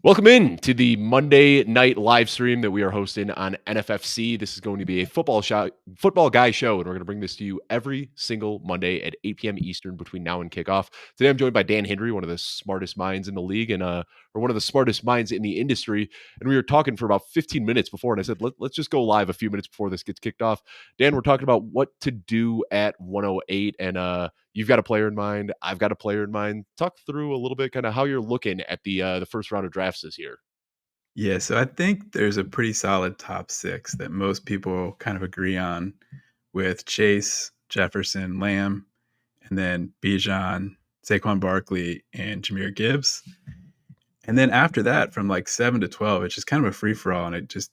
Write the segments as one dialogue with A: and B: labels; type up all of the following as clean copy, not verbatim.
A: Welcome in to the Monday night live stream that we are hosting on NFFC. This is going to be a football guy show, and we're going to bring this to you every single Monday at 8 p.m. Eastern between now and kickoff. Today, I'm joined by Dan Hindery, one of the smartest minds in the league, and or one of the smartest minds in the industry. And we were talking for about 15 minutes before, and I said, let's just go live a few minutes before this gets kicked off. Dan, we're talking about what to do at 108, and you've got a player in mind. I've got a player in mind. Talk through a little bit kind of how you're looking at the first round of drafts this year.
B: Yeah, so I think there's a pretty solid top six that most people kind of agree on with Chase, Jefferson, Lamb, and then Bijan, Saquon Barkley, and Jahmyr Gibbs. And then after that, from like 7 to 12, it's just kind of a free-for-all, and it just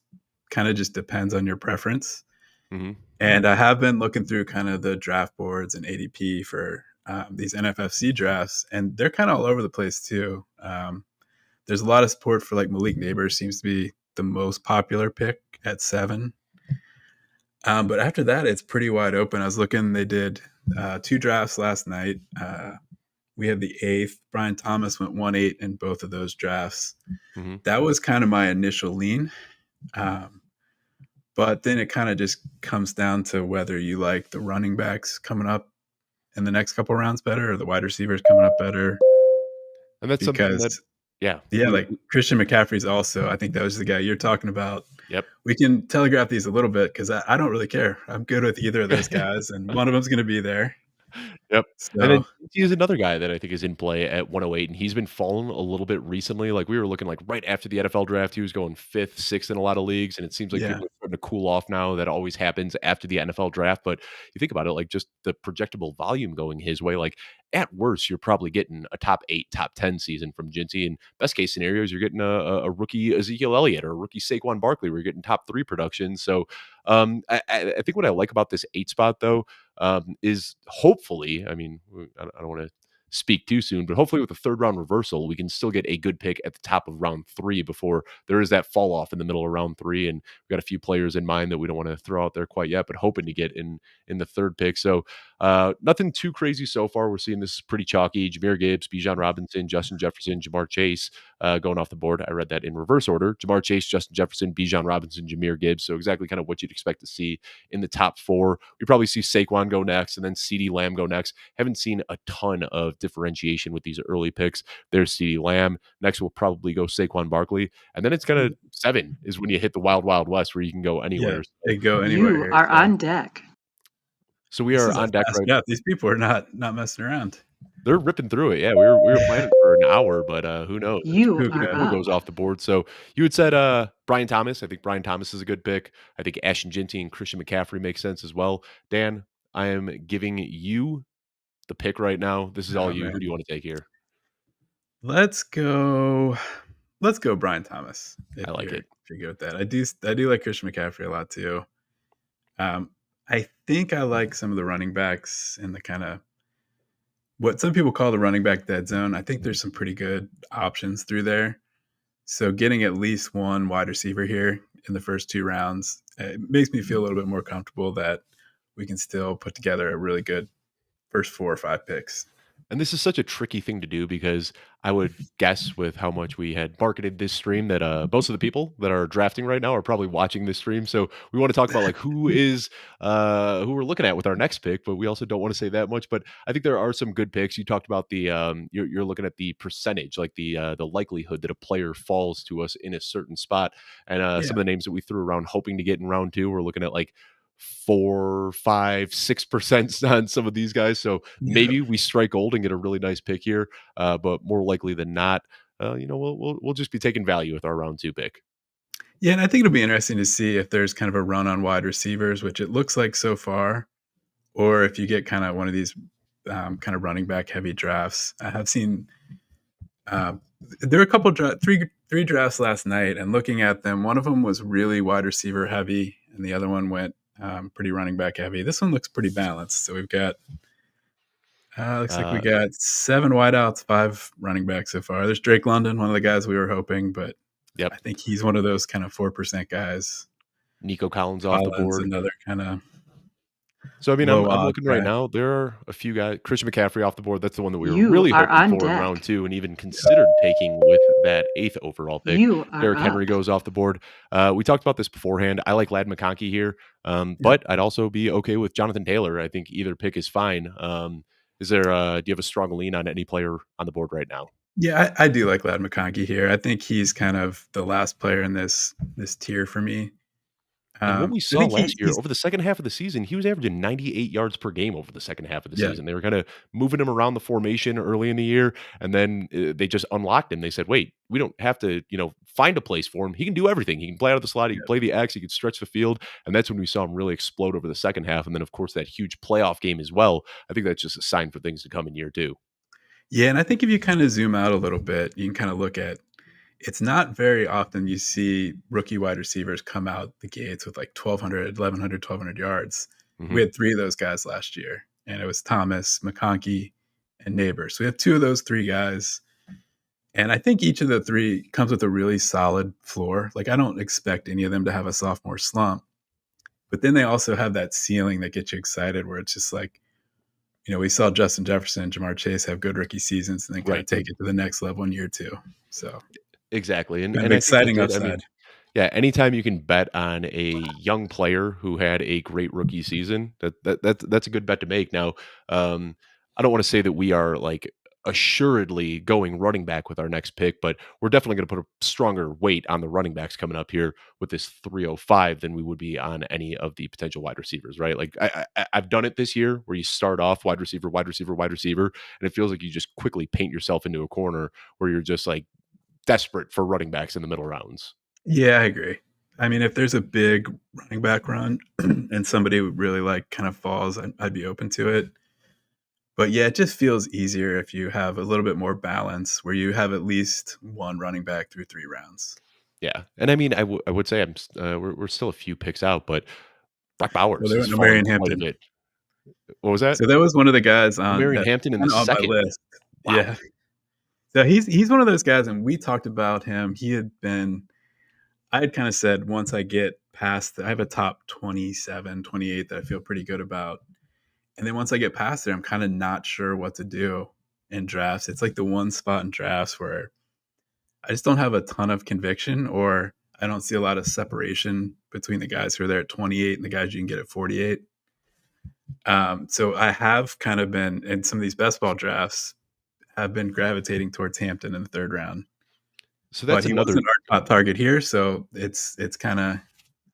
B: kind of just depends on your preference.
A: Mm-hmm.
B: And I have been looking through kind of the draft boards and ADP for these NFFC drafts, and they're kind of all over the place too. There's a lot of support for like Malik Neighbors, seems to be the most popular pick at 7. But after that, it's pretty wide open. I was looking, they did 2 drafts last night. We had the 8th. Brian Thomas went 1-8 in both of those drafts.
A: Mm-hmm.
B: That was kind of my initial lean. But then it kind of just comes down to whether you like the running backs coming up in the next couple of rounds better or the wide receivers coming up better.
A: And that's something that, yeah,
B: like Christian McCaffrey's also, I think that was the guy you're talking about.
A: Yep.
B: We can telegraph these a little bit because I don't really care. I'm good with either of those guys, and one of them's going to be there.
A: Yep.
B: So,
A: And then he's another guy that I think is in play at 108, and he's been falling a little bit recently. Like we were looking like right after the NFL draft, he was going 5th, 6th in a lot of leagues, and it seems like people are starting to cool off now. That always happens after the NFL draft. But you think about it, like just the projectable volume going his way, like at worst, you're probably getting a top 8, top 10 season from Ginty. And best case scenarios, you're getting a rookie Ezekiel Elliott or a rookie Saquon Barkley, where you're getting top 3 production. So I think what I like about this 8 spot, though, is hopefully, I mean, I don't want to speak too soon, but hopefully with the 3rd round reversal, we can still get a good pick at the top of round 3 before there is that fall off in the middle of round 3. And we've got a few players in mind that we don't want to throw out there quite yet, but hoping to get in the 3rd pick. So nothing too crazy so far. We're seeing this is pretty chalky. Jahmyr Gibbs, Bijan Robinson, Justin Jefferson, Jamar Chase going off the board. I read that in reverse order. Jamar Chase, Justin Jefferson, Bijan Robinson, Jahmyr Gibbs. So exactly kind of what you'd expect to see in the top 4. We probably see Saquon go next and then CeeDee Lamb go next. Haven't seen a ton of differentiation with these early picks. There's CeeDee Lamb. Next, we'll probably go Saquon Barkley. And then it's going to 7 is when you hit the wild, wild west where you can go anywhere.
B: Yeah, they go anywhere.
C: You are on deck.
A: So we are on deck right
B: now. These people are not messing around.
A: They're ripping through it. Yeah, we were planning for an hour, but who knows?
C: Who
A: goes off the board. So you had said Brian Thomas. I think Brian Thomas is a good pick. I think Ashton Ginty and Christian McCaffrey make sense as well. Dan, I am giving you the pick right now. This is all you. Man. Who do you want to take here?
B: Let's go Brian Thomas.
A: I like it.
B: If you're good with that. I do like Christian McCaffrey a lot too. I think I like some of the running backs in the kind of what some people call the running back dead zone. I think there's some pretty good options through there. So getting at least one wide receiver here in the first 2 rounds, it makes me feel a little bit more comfortable that we can still put together a really good first 4 or 5 picks.
A: And this is such a tricky thing to do because I would guess with how much we had marketed this stream that most of the people that are drafting right now are probably watching this stream. So we want to talk about like who we're looking at with our next pick, but we also don't want to say that much. But I think there are some good picks. You talked about the you're looking at the percentage, like the likelihood that a player falls to us in a certain spot. And some of the names that we threw around hoping to get in round 2, we're looking at like 4, 5, 6% on some of these guys. So maybe we strike gold and get a really nice pick here. But more likely than not, we'll just be taking value with our round 2 pick.
B: Yeah, and I think it'll be interesting to see if there's kind of a run on wide receivers, which it looks like so far, or if you get kind of one of these kind of running back heavy drafts. I have seen there were a couple three drafts last night, and looking at them, one of them was really wide receiver heavy, and the other one went pretty running back heavy. This one looks pretty balanced. So we've got looks like we got 7 wideouts, 5 running backs so far. There's Drake London, one of the guys we were hoping, but I think he's one of those kind of 4% guys.
A: Nico Collins off the board.
B: Another kind of.
A: So I mean, I'm looking right now. There are a few guys. Christian McCaffrey off the board. That's the one that we were really hoping for in round 2, and even considered taking with that 8th overall pick.
C: You are
A: Derrick
C: up.
A: Henry goes off the board. We talked about this beforehand. I like Ladd McConkey here,
B: Yep.
A: but I'd also be okay with Jonathan Taylor. I think either pick is fine. Do you have a strong lean on any player on the board right now?
B: Yeah, I do like Ladd McConkey here. I think he's kind of the last player in this tier for me.
A: And what we
B: I
A: saw
B: think
A: last year
B: he's
A: over the second half of the season, he was averaging 98 yards per game over the second half of the
B: yeah,
A: season. They were kinda moving him around the formation early in the year, and then, they just unlocked him. They said, "Wait, we don't have to, find a place for him. He can do everything. He can play out of the slot, he can
B: yeah.
A: play the X, he can stretch the field," and that's when we saw him really explode over the second half, and then, of course, that huge playoff game as well. I think that's just a sign for things to come in year 2.
B: Yeah, and I think if you kinda zoom out a little bit, you can kinda look at it's not very often you see rookie wide receivers come out the gates with like 1,200, 1,100, 1,200 yards. We
A: Mhm.
B: had 3 of those guys last year, and it was Thomas, McConkey, and Neighbors. So we have 2 of those 3 guys, and I think each of the 3 comes with a really solid floor. Like, I don't expect any of them to have a sophomore slump, but then they also have that ceiling that gets you excited where it's just like, we saw Justin Jefferson and Jamar Chase have good rookie seasons and then kinda
A: Right.
B: take it to the next level in year 2. So,
A: Exactly, and
B: kind of
A: and I think that's
B: exciting
A: it. I
B: upside.
A: mean, yeah, anytime you can bet on a young player who had a great rookie season, that's a good bet to make. Now, I don't wanna say that we are, like, assuredly going running back with our next pick, but we're definitely gonna put a stronger weight on the running backs coming up here with this 305 than we would be on any of the potential wide receivers, right? Like, I've done it this year where you start off wide receiver, wide receiver, wide receiver, and it feels like you just quickly paint yourself into a corner where you're just, like, desperate for running backs in the middle rounds.
B: Yeah, I agree. I mean, if there's a big running back run and somebody who really like kind of falls, I'd be open to it. But yeah, it just feels easier if you have a little bit more balance where you have at least one running back through 3 rounds.
A: Yeah, and I mean, I would say we're still a few picks out, but Brock
B: Well,
A: Bowers
B: there
A: has
B: went no
A: fallen
B: Marion
A: quite a
B: Hampton.
A: bit. What was that?
B: So that was one of the guys on
A: Marion
B: that's
A: Hampton in the
B: kind of on my
A: second.
B: list.
A: Wow.
B: Yeah. So he's one of those guys, and we talked about him. He had been I had kind of said once I get past I have a top 27, 28 that I feel pretty good about. And then once I get past it, I'm kind of not sure what to do in drafts. It's like the one spot in drafts where I just don't have a ton of conviction, or I don't see a lot of separation between the guys who are there at 28 and the guys you can get at 48. So I have kind of been in some of these best ball drafts, have been gravitating towards Hampton in the 3rd round,
A: So
B: but
A: that's
B: he
A: another.
B: wasn't our top target here, so it's kind of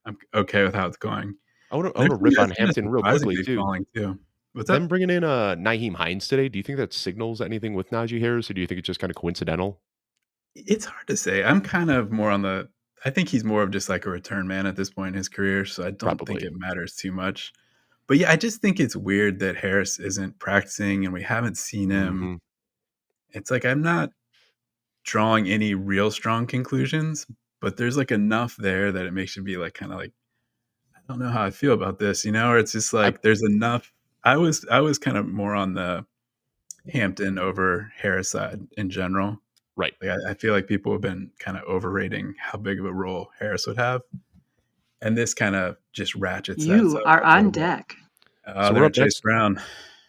B: I'm okay with how it's going.
A: I
B: There's
A: wanna
B: some
A: rip
B: guys
A: on
B: kind of
A: Hampton real quickly
B: surprisingly
A: too.
B: falling too. What's
A: Them
B: up?
A: bringing in, Nyheim Hines today, do you think that signals anything with Najee Harris, or do you think it's just kinda coincidental?
B: It's hard to say. I'm kind of more on the I think he's more of just like a return man at this point in his career, so I don't think
A: Probably.
B: it matters too much. But yeah, I just think it's weird that Harris isn't practicing and we haven't seen him.
A: Mhm.
B: It's like I'm not drawing any real strong conclusions, but there's like enough there that it makes you be like kind of like, I don't know how I feel about this, or it's just
A: I
B: like there's enough. I was kind of more on the Hampton over Harris side in general.
A: right.
B: Like, I feel like people have been kind of overrating how big of a role Harris would have, and this kind of just ratchets that
C: You
B: up
C: are
B: a little
C: on
B: bit.
C: deck.
A: So
B: They're
A: we're
B: at
A: up
B: Chase
A: next.
B: Brown.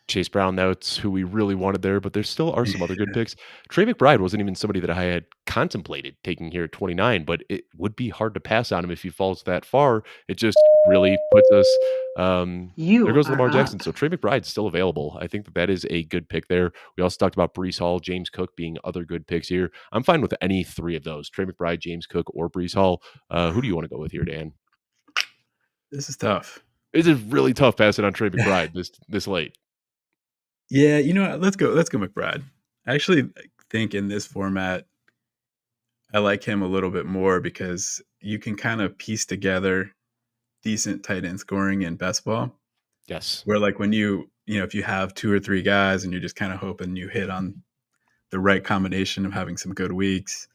A: Chase Brown, that's who we really wanted there, but there still are some other good picks. Trey McBride wasn't even somebody that I had contemplated taking here at 29, but it would be hard to pass on him if he falls that far. It just really puts us. There
C: You
A: goes
C: are
A: Lamar Jackson.
C: up.
A: So Trey McBride's still available. I think that is a good pick there. We also talked about Brees Hall, James Cook being other good picks here. I'm fine with any 3 of those: Trey McBride, James Cook, or Brees Hall. Who do you want to go with here, Dan?
B: This is tough.
A: It is really tough passing on Trey McBride this late.
B: Yeah, you know what? Let's go McBride. I actually think in this format, I like him a little bit more because you can kind of piece together decent tight end scoring in best ball.
A: Yes.
B: Where like when if you have 2 or 3 guys and you're just kind of hoping you hit on the right combination of having some good weeks,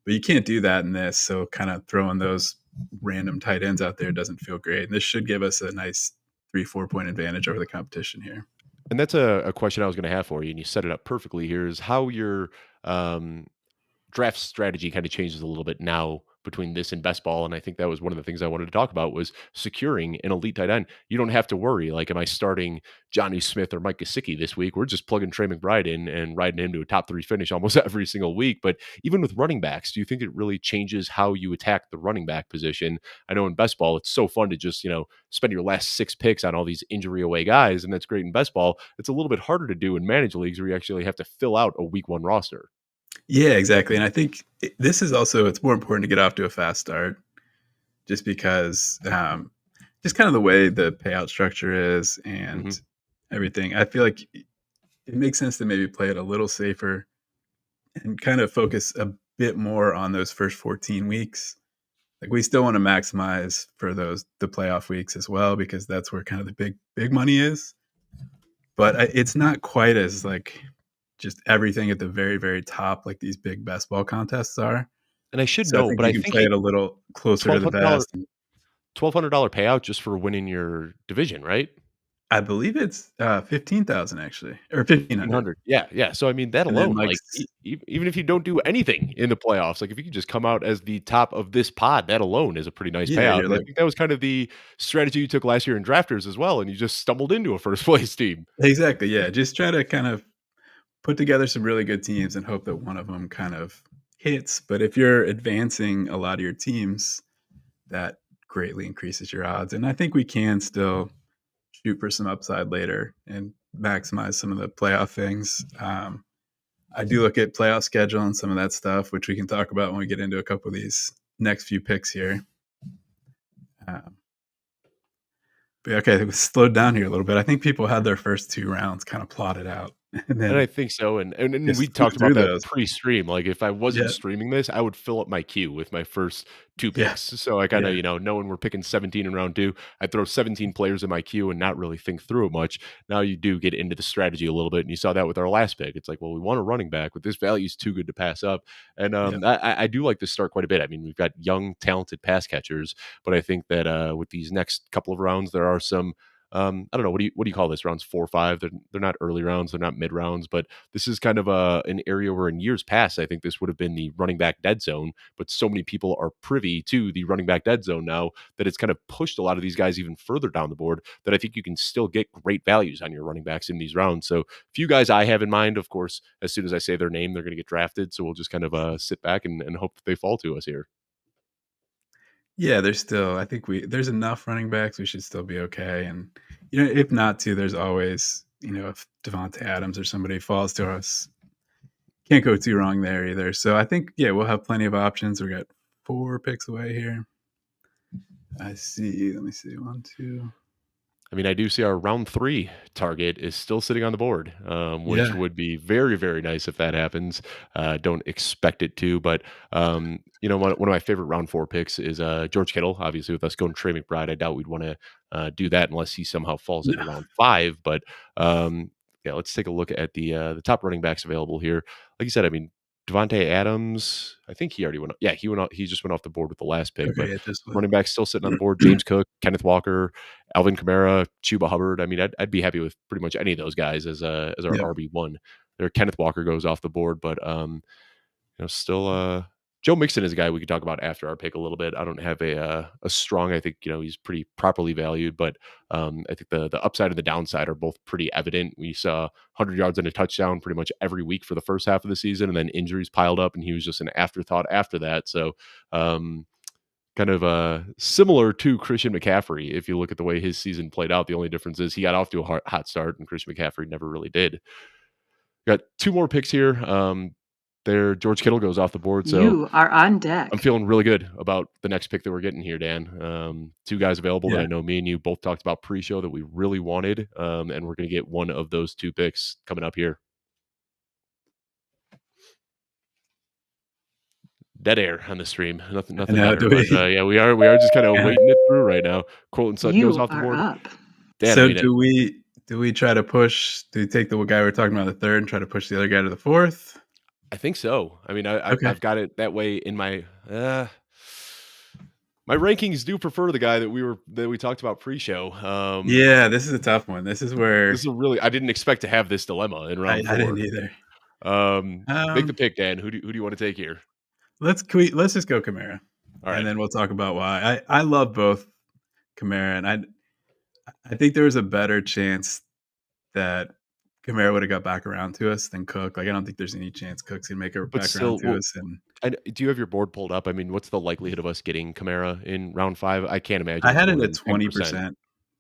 B: but you can't do that in this. So kind of throwing those random tight ends out there doesn't feel great. And this should give us a nice 3-4 point advantage over the competition here.
A: And that's a question I was going to have for you, and you set it up perfectly here. Is how your draft strategy kind of changes a little bit now between this and best ball, and I think that was one of the things I wanted to talk about was securing an elite tight end. You don't have to worry, like, am I starting Johnny Smith or Mike Gesicki this week? We're just plugging Trey McBride in and riding him to a top 3 finish almost every single week. But even with running backs, do you think it really changes how you attack the running back position? I know in best ball, it's so fun to just, spend your last 6 picks on all these injury away guys, and that's great in best ball. It's a little bit harder to do in managed leagues where you actually have to fill out a week 1 roster.
B: Yeah, exactly, and I think this is also it's more important to get off to a fast start just because, just kind of the way the payout structure is
A: Mhm.
B: and everything. I feel like it makes sense to maybe play it a little safer and kind of focus a bit more on those first 14 weeks. Like, we still wanna maximize for the playoff weeks as well because that's where kind of the big money is, but it's not quite as, like, just everything at the very, very top like these big best ball contests are.
A: And I should
B: So I
A: know,
B: think
A: but
B: you
A: I
B: can
A: think
B: play it a little closer to the
A: $1,200
B: vest. And
A: $1,200 payout just for winning your division, right?
B: I believe it's, 15,000 actually, or 1,500.
A: 1,500. Yeah, yeah. So, I mean, that
B: And then,
A: alone,
B: like,
A: like, even if you don't do anything in the playoffs, like, if you could just come out as the top of this pod, that alone is a pretty nice
B: yeah,
A: payout,
B: you're
A: and I
B: like
A: think that was kind of the strategy you took last year in drafters as well, and you just stumbled into a first place team.
B: exactly, yeah, just try to kind of put together some really good teams and hope that one of them kind of hits, but if you're advancing a lot of your teams, that greatly increases your odds, and I think we can still shoot for some upside later and maximize some of the playoff things. I do look at playoff schedule and some of that stuff, which we can talk about when we get into a couple of these next few picks here. Um, but okay, it was slowed down here a little bit. I think people had their first 2 rounds kind of plotted out and
A: And I
B: then
A: think so, and we
B: just flew
A: talked about
B: through
A: that
B: those.
A: pre-stream, like, if I wasn't
B: Yeah,
A: streaming this, I would fill up my queue with my first 2
B: yeah,
A: picks, so I kinda,
B: yeah,
A: knowing we're picking 17 in round 2, I'd throw 17 players in my queue and not really think through it much. Now you do get into the strategy a little bit, and you saw that with our last pick. It's like, well, we want a running back, but this value is too good to pass up, and,
B: yeah.
A: I do like this start quite a bit. I mean, we've got young, talented pass catchers, but I think that, with these next couple of rounds, there are some, I don't know, what do you call this? Rounds 4 or 5? They're not early rounds, they're not mid rounds, but this is kind of an area where in years past, I think this would have been the running back dead zone, but so many people are privy to the running back dead zone now that it's kind of pushed a lot of these guys even further down the board that I think you can still get great values on your running backs in these rounds. So, few guys I have in mind, of course, as soon as I say their name, they're going to get drafted. So we'll just kind of sit back and hope that they fall to us here.
B: Yeah, there's still I think we there's enough running backs, we should still be okay, and, if not to, there's always, if Devontae Adams or somebody falls to us, can't go too wrong there either. So I think, yeah, we'll have plenty of options. We got 4 picks away here. I see. Let me see. 1, 2.
A: I mean, I do see our round 3 target is still sitting on the board, which
B: Yeah.
A: would be very, very nice if that happens. Don't expect it to, but, one of my favorite round 4 picks is, George Kittle. Obviously, with us going Trey McBride, I doubt we'd wanna, do that unless he somehow falls into
B: No.
A: round 5, but, yeah, let's take a look at the top running backs available here. Like you said, I mean, Devontae Adams, I think he already went, yeah, he just went off the board with the last pick,
B: Okay,
A: but
B: yeah, just
A: running
B: one.
A: back still sitting on the board, James Cook, Kenneth Walker, Alvin Kamara, Chuba Hubbard. I mean, I'd be happy with pretty much any of those guys as our
B: Yep.
A: RB1. There, Kenneth Walker goes off the board, but still Joe Mixon is a guy we could talk about after our pick a little bit. I don't have a strong. I think he's pretty properly valued, but I think the upside and the downside are both pretty evident. We saw 100 yards and a touchdown pretty much every week for the first half of the season, and then injuries piled up, and he was just an afterthought after that. So. Kind of similar to Christian McCaffrey. If you look at the way his season played out, the only difference is he got off to a hot start, and Christian McCaffrey never really did. Got 2 more picks here. There, George Kittle goes off the board, so
C: You are on
A: I'm
C: deck.
A: feeling really good about the next pick that we're getting here, Dan. 2 guys available that
B: Yeah.
A: I know me and you both talked about pre-show that we really wanted, and we're gonna get one of those 2 picks coming up here. Dead air on the stream. Nothing,
B: I
A: nothing
B: know.
A: better.
B: Do
A: But
B: we?
A: yeah, we are just kind of
B: Yeah.
A: waiting it through right now. Colton Sutton goes
C: You
A: off the
C: are
A: board.
C: up.
A: Dan, I
B: So
A: mean,
B: do we try to push? Do we take the guy we're talking about the third and try to push the other guy to the fourth?
A: I think so. I mean,
B: Okay.
A: I've got it that way in my rankings do prefer the guy that we talked about pre-show.
B: Yeah, this is a tough one. This is
A: This
B: where
A: is a really I didn't expect to have this dilemma in
B: I
A: round
B: I didn't
A: 4.
B: either.
A: Make the
B: Um,
A: pick, Dan. Who do you want to take here?
B: let's just go Kamara.
A: All
B: and
A: right.
B: then we'll talk about why. I love both Kamara, and I think there was a better chance that Kamara would have got back around to us than Cook. Like, I don't think there's any chance Cook's gonna make it
A: But
B: back around
A: still,
B: to
A: well,
B: us, and
A: do you have your board pulled up? I mean, what's the likelihood of us getting Kamara in round 5? I can't imagine
B: I
A: it's
B: had
A: more
B: it at
A: than 10%.
B: 20%,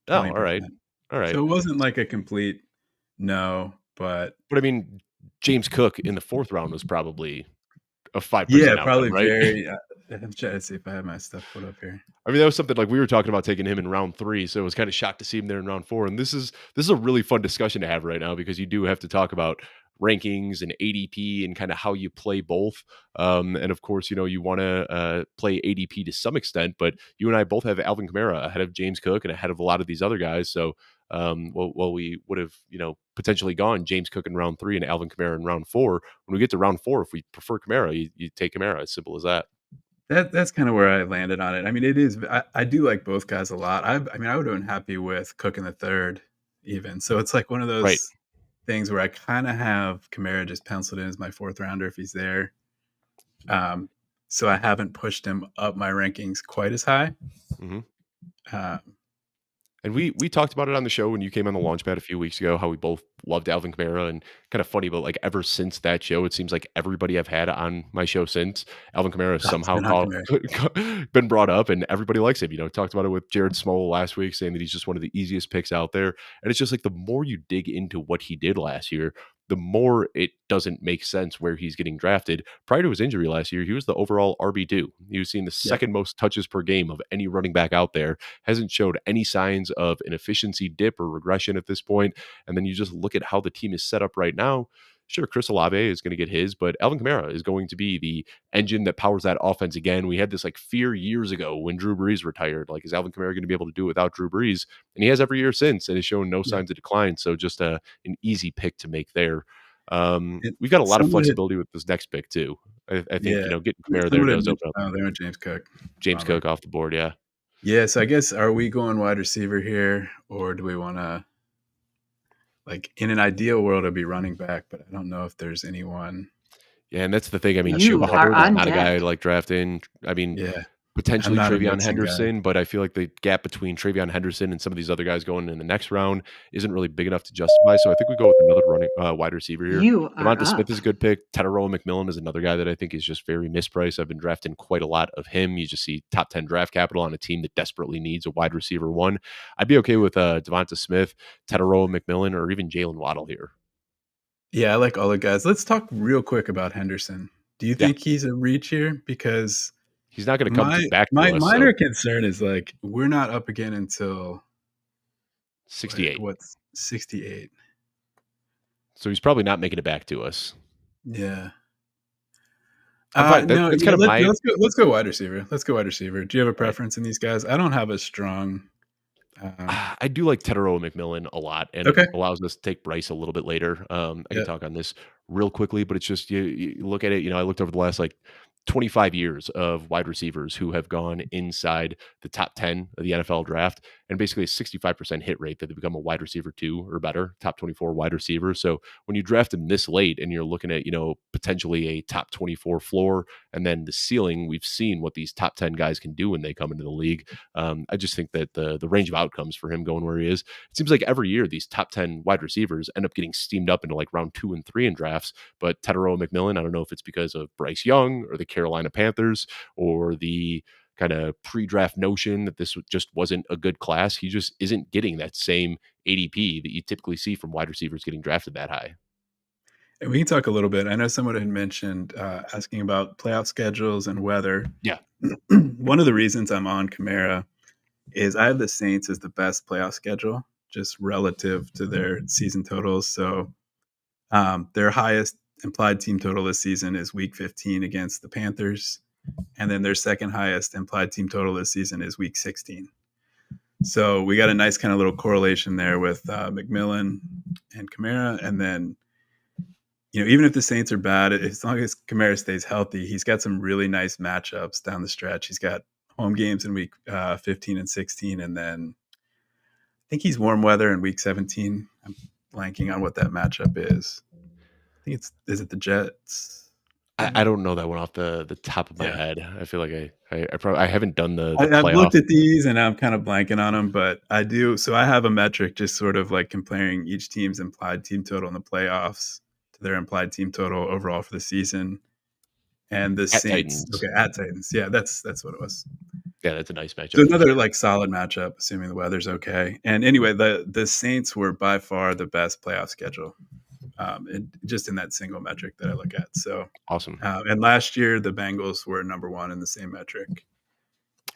A: Oh, all right.
B: 20%.
A: All right.
B: So it wasn't like a complete no, but
A: But I mean, James Cook in the 4th round was probably a
B: yeah,
A: 5% outcome,
B: probably
A: right?
B: very I'm trying to see if I have my stuff pulled up here.
A: I mean, that was something like we were talking about taking him in round 3, so I was kind of shocked to see him there in round 4. And this is a really fun discussion to have right now because you do have to talk about rankings and ADP and kind of how you play both. And of course, you want to play ADP to some extent, but you and I both have Alvin Kamara ahead of James Cook and ahead of a lot of these other guys. So, well, we would have potentially gone James Cook in round 3 and Alvin Kamara in round 4. When we get to round 4, if we prefer Kamara, you take Kamara. As simple as that.
B: That's kinda where I landed on it. I mean, it is I do like both guys a lot. I mean, I would've been happy with Cook in the 3rd even. So it's like one of
A: Right.
B: those things where I kinda have Kamara just penciled in as my 4th rounder if he's there. Um, so I haven't pushed him up my rankings quite as high.
A: Hmm.
B: Um,
A: And we talked about it on the show when you came on the launchpad a few weeks ago, how we both loved Alvin Kamara, and kind of funny, but like ever since that show, it seems like everybody I've had on my show since Alvin Kamara has
B: it's
A: somehow
B: been on Kamara.
A: been brought up, and everybody likes him. Talked about it with Jared Small last week, saying that he's just one of the easiest picks out there. And it's just like the more you dig into what he did last year, the more it doesn't make sense where he's getting drafted. Prior to his injury last year, he was the overall RB2. He was seeing the
B: Yep.
A: second most touches per game of any running back out there, hasn't showed any signs of an efficiency dip or regression at this point. And then you just look at how the team is set up right now. Sure, Chris Olave is going to get his, but Alvin Kamara is going to be the engine that powers that offense again. We had this like fear years ago when Drew Brees retired. Like, is Alvin Kamara going to be able to do it without Drew Brees? And he has every year since, and has shown no
B: Yep.
A: signs of decline. So just an easy pick to make there.
B: It
A: We've got a lot of
B: someone had
A: flexibility with this next pick too. I think
B: yeah.
A: getting Kamara there
B: Someone had
A: does open
B: mentioned
A: up
B: oh, they went James Cook.
A: James
B: Bummer.
A: Cook off the board. Yeah.
B: Yeah, so I guess are we going wide receiver here, or do we wanna like, in an ideal world, it'd be running back, but I don't know if there's anyone.
A: Yeah, and that's the thing. I mean,
B: Not sure
C: You
A: Chuba
B: what
C: are
A: Hubbard is
C: on
A: not a guy
C: deck.
A: I like drafting. I mean,
B: yeah, I'm
A: potentially
B: not a
A: Travion
B: Mixon guy.
A: Henderson, but I feel like the gap between Travion Henderson and some of these other guys going in the next round isn't really big enough to justify. So I think we go with another running wide receiver here.
C: You are
A: Devonta Smith
C: up.
A: is a good pick. Tetaroa McMillan is another guy that I think is just very mispriced. I've been drafting quite a lot of him. You just see top 10 draft capital on a team that desperately needs a wide receiver one. I'd be okay with Devonta Smith, Tetaroa McMillan, or even Jalen Waddle here.
B: Yeah, I like all the guys. Let's talk real quick about Henderson. Do you
A: Yeah,
B: think he's a reach here? Because
A: he's not going to come
B: my
A: back to
B: my
A: us. So
B: minor concern is like we're not up again until
A: 68.
B: what's 68.
A: So he's probably not making it back to us.
B: Yeah.
A: I'm fine.
B: No,
A: That's
B: yeah,
A: kind of my
B: let's go wide receiver. Let's go wide receiver. Do you have a
A: right.
B: preference in these guys? I don't have a strong
A: I do like Tetaroa McMillan a lot, and it
B: okay.
A: allows us to take Bryce a little bit later. I can
B: Yeah.
A: talk on this real quickly, but it's just you look at it. I looked over the last like 25 years of wide receivers who have gone inside the top 10 of the NFL draft, and basically a 65% hit rate that they become a wide receiver 2 or better, top 24 wide receiver. So when you draft them this late and you're looking at potentially a top 24 floor, and then the ceiling, we've seen what these top 10 guys can do when they come into the league. I just think that the range of outcomes for him going where he is, it seems like every year these top 10 wide receivers end up getting steamed up into like round 2 and 3 in drafts. But Tetaroa McMillan, I don't know if it's because of Bryce Young or the Carolina Panthers or the kind of pre-draft notion that this just wasn't a good class. He just isn't getting that same ADP that you typically see from wide receivers getting drafted that high.
B: And we can talk a little bit. I know someone had mentioned asking about playoff schedules and weather.
A: Yeah.
B: One of the reasons I'm on Kamara is I have the Saints as the best playoff schedule, just relative to their season totals. So their highest implied team total this season is Week 15 against the Panthers, and then their second highest implied team total this season is Week 16. So we got a nice kind of little correlation there with McMillan and Kamara, and then even if the Saints are bad, as long as Kamara stays healthy, he's got some really nice matchups down the stretch. He's got home games in week 15 and 16, and then I think he's warm weather in week 17. I'm blanking on what that matchup is. I think is it the Jets?
A: I don't know that one off the top of my
B: Yeah.
A: head. I feel like I haven't done the
B: I've
A: playoff.
B: looked at these and I'm kind of blanking on them, but I do. So I have a metric just sort of like comparing each team's implied team total in the playoffs to their implied team total overall for the season. And the
A: At
B: Saints,
A: Titans.
B: okay, at Titans. Yeah, that's what it was.
A: Yeah, that's a nice
B: So
A: matchup for
B: another
A: sure.
B: like solid matchup, assuming the weather's okay. And anyway, the Saints were by far the best playoff schedule, just in that single metric that I look at. So,
A: Awesome.
B: and last year the Bengals were number one in the same metric,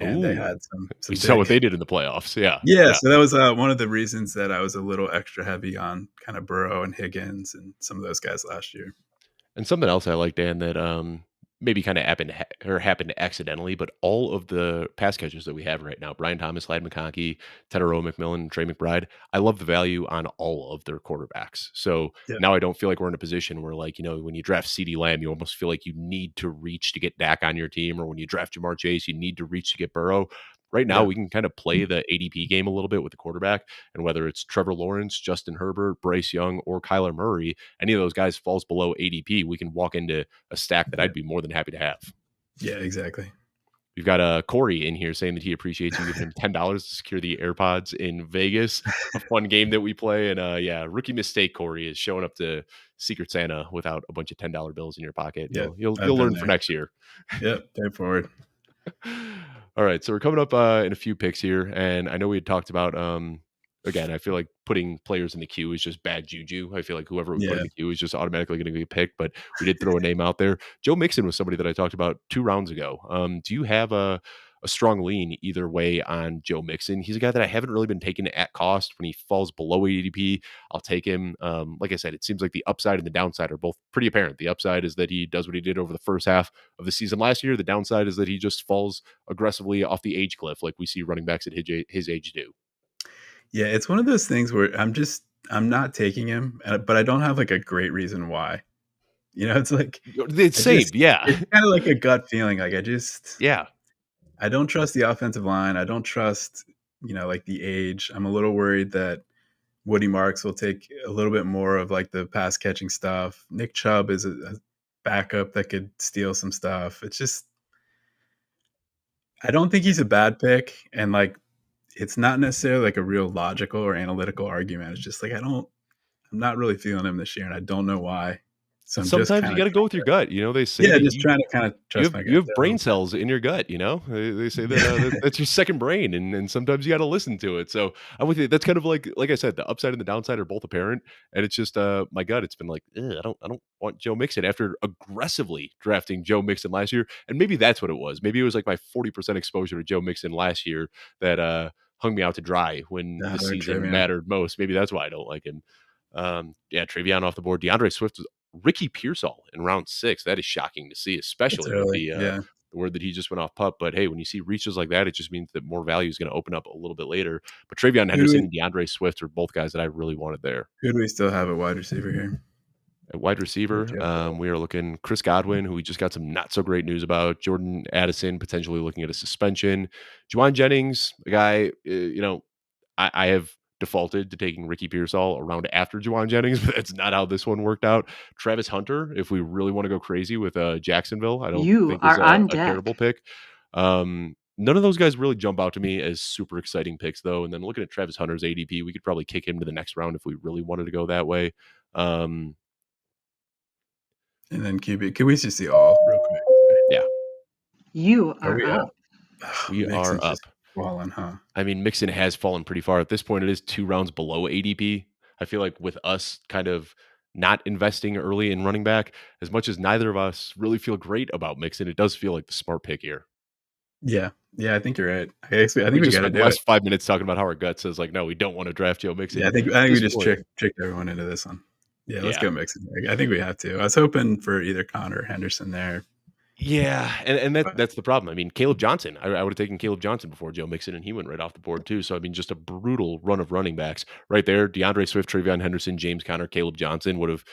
B: and they
A: Ooh,
B: had
A: we
B: some
A: saw what
B: big.
A: they did in the playoffs. Yeah,
B: Yeah,
A: yeah.
B: so that was one of the reasons that I was a little extra heavy on kind of Burrow and Higgins and some of those guys last year.
A: And something else I like, Dan, that maybe kind of happened accidentally, but all of the pass catchers that we have right now, Brian Thomas, Ladd McConkey, Tedero McMillan, Trey McBride, I love the value on all of their quarterbacks. So
B: Yeah,
A: now I don't feel like we're in a position where, like, when you draft CeeDee Lamb, you almost feel like you need to reach to get Dak on your team, or when you draft Jamar Chase, you need to reach to get Burrow. Right now,
B: yeah,
A: we can kind of play the ADP game a little bit with the quarterback, and whether it's Trevor Lawrence, Justin Herbert, Bryce Young, or Kyler Murray, any of those guys falls below ADP, we can walk into a stack that
B: yeah,
A: I'd be more than happy to have.
B: yeah, exactly.
A: We've got Corey in here saying that he appreciates you giving him $10 to secure the AirPods in Vegas, a fun game that we play. And yeah, rookie mistake, Corey, is showing up to Secret Santa without a bunch of $10 bills in your pocket.
B: Yep, I've
A: You'll
B: been
A: learn for
B: there.
A: next year.
B: Yep, pay forward.
A: All right, so we're coming up in a few picks here, and I know we had talked about again. I feel like putting players in the queue is just bad juju. I feel like whoever we put in
B: Yeah,
A: the queue is just automatically going to get picked. But we did throw a name out there. Joe Mixon was somebody that I talked about 2 rounds ago. Do you have a strong lean either way on Joe Mixon? He's a guy that I haven't really been taking at cost. When he falls below ADP, I'll take him. Like I said, it seems like the upside and the downside are both pretty apparent. The upside is that he does what he did over the first half of the season last year. The downside is that he just falls aggressively off the age cliff, like we see running backs at his age do.
B: yeah, it's one of those things where I'm not taking him, but I don't have like a great reason why. It's like
A: It's same,
B: it's
A: yeah,
B: kind of like a gut feeling. Like
A: yeah.
B: I don't trust the offensive line. I don't trust, like the age. I'm a little worried that Woody Marks will take a little bit more of like the pass catching stuff. Nick Chubb is a backup that could steal some stuff. It's just I don't think he's a bad pick, and like it's not necessarily like a real logical or analytical argument. It's just like I'm not really feeling him this year, and I don't know why. So
A: And
B: I'm just
A: sometimes
B: kind
A: you
B: of
A: gotta go with your gut. They say
B: yeah,
A: that
B: just trying to kind of trust my
A: you
B: gut
A: have
B: there a
A: brain
B: little
A: cells in your gut. They say that,
B: bit.
A: that's your second brain, and sometimes you gotta listen to it. So I'm with you. That's kind of like I said, the upside and the downside are both apparent, and it's just my gut. It's been like, "Ugh, I don't want Joe Mixon after aggressively drafting Joe Mixon last year, and maybe that's what it was. Maybe it was like my 40% exposure to Joe Mixon last year that hung me out to dry when the
B: Or
A: season
B: trivia.
A: mattered most. Maybe that's why I don't like him. Yeah, Travion off the board. DeAndre Swift, Ricky Pearsall in round 6. That is shocking to see,
B: It's
A: especially with
B: early. Yeah.
A: the word that he just went off pup. But hey, when you see reaches like that, it just means that more value is going to open up a little bit later. But Travion
B: Who do
A: Henderson
B: we
A: and DeAndre Swift are both guys that I really wanted there.
B: who do we still have at wide receiver here?
A: At wide
B: Or
A: receiver,
B: do you have it all?
A: we are looking Chris Godwin, who we just got some not so great news about. Jordan Addison potentially looking at a suspension. Juwan Jennings, a guy, I have defaulted to taking Ricky Pearsall around after Juwan Jennings, but that's not how this one worked out. Travis Hunter, if we really want to go crazy with Jacksonville, I don't
C: You
A: think is
C: are on
A: a terrible
C: deck.
A: pick. None of those guys really jump out to me as super exciting picks, though. And then looking at Travis Hunter's ADP, we could probably kick him to the next round if we really wanted to go that way. Um,
B: And then QB. Can we just see all real quick?
A: yeah,
C: You
B: Are
C: are
B: we up?
C: up.
B: Oh,
A: we are
B: Mixon's just
A: up.
B: falling, huh?
A: I mean, Mixon has fallen pretty far. At this point, it is 2 rounds below ADP. I feel like with us kind of not investing early in running back, as much as neither of us really feel great about Mixon, it does feel like the smart pick here.
B: Yeah. Yeah, I think you're right. I
A: We
B: think we
A: just
B: gotta
A: spent the
B: do it.
A: last 5 minutes talking about how our gut says, like, no, we don't want to draft Joe Mixon.
B: Yeah,
A: At
B: I think we
A: this
B: just
A: point,
B: tricked everyone into this one. Yeah, let's
A: yeah.
B: go Mixon. I think we have to. I was hoping for either Connor or Henderson there.
A: Yeah, and
B: But
A: that's the problem. I mean, Caleb Johnson. I would have taken Caleb Johnson before Joe Mixon, and he went right off the board too. So I mean, just a brutal run of running backs right there. DeAndre Swift, Travion Henderson, James Conner, Caleb Johnson would have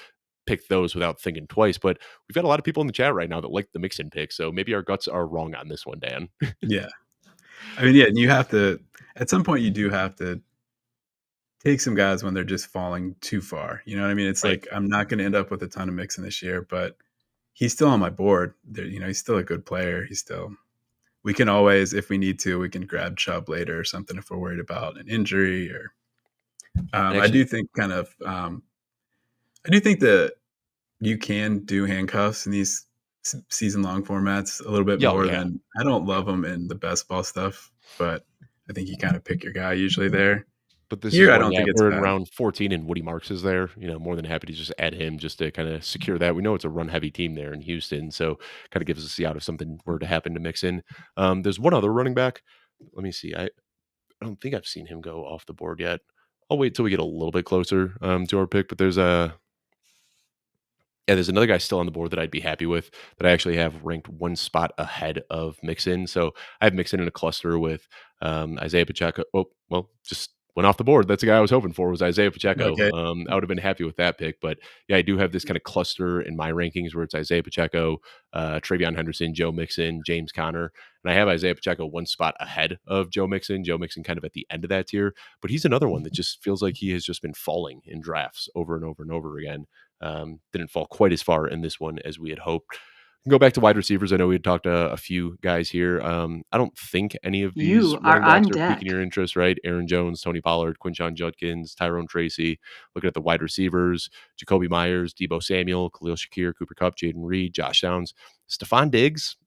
A: picked those without thinking twice. But we've got a lot of people in the chat right now that like the Mixon pick. So maybe our guts are wrong on this one, Dan.
B: yeah. I mean, yeah, and you have to at some point you do have to take some guys when they're just falling too far. You know what I mean? It's
A: Right.
B: like I'm not gonna end up with a ton of Mixon this year, but he's still on my board. There, he's still a good player. We can always, if we need to, we can grab Chubb later or something if we're worried about an injury or.
A: And
B: I
A: actually,
B: do think I do think that you can do handcuffs in these season long formats a little bit
A: yeah, oh,
B: more
A: yeah.
B: than I don't
A: Yeah.
B: love them in the best ball stuff, but I think you kind of pick your guy usually there.
A: But this is
B: Here, I
A: one,
B: don't
A: yeah,
B: think it's
A: we're in
B: bad.
A: round 14 and Woody Marks is there. More than happy to just add him just to kind of secure that. We know it's a run heavy team there in Houston, so kind of gives us the out if something were to happen to mix in. There's one other running back. Let me see. I don't think I've seen him go off the board yet. I'll wait till we get a little bit closer to our pick, but there's another guy still on the board that I'd be happy with that I actually have ranked one spot ahead of Mixon. So I have Mixon in a cluster with Isaiah Pacheco. Oh, well, just went off the board. That's the guy I was hoping for was Isaiah Pacheco.
B: Okay.
A: I would have been happy with that pick. But yeah, I do have this kind of cluster in my rankings where it's Isaiah Pacheco, Travion Henderson, Joe Mixon, James Conner. And I have Isaiah Pacheco one spot ahead of Joe Mixon. Joe Mixon kind of at the end of that tier. But he's another one that just feels like he has just been falling in drafts over and over and over again. Didn't fall quite as far in this one as we had hoped. Go back to wide receivers. I know we had talked to a few guys here. I don't think any of these
C: You are
A: running backs
C: on
A: are piquing
C: deck.
A: your interest, right? Aaron Jones, Tony Pollard, Quinshon Judkins, Tyrone Tracy. Looking at the wide receivers, Jacoby Myers, Debo Samuel, Khalil Shakir, Cooper Kupp, Jaden Reed, Josh Downs, Stefon Diggs.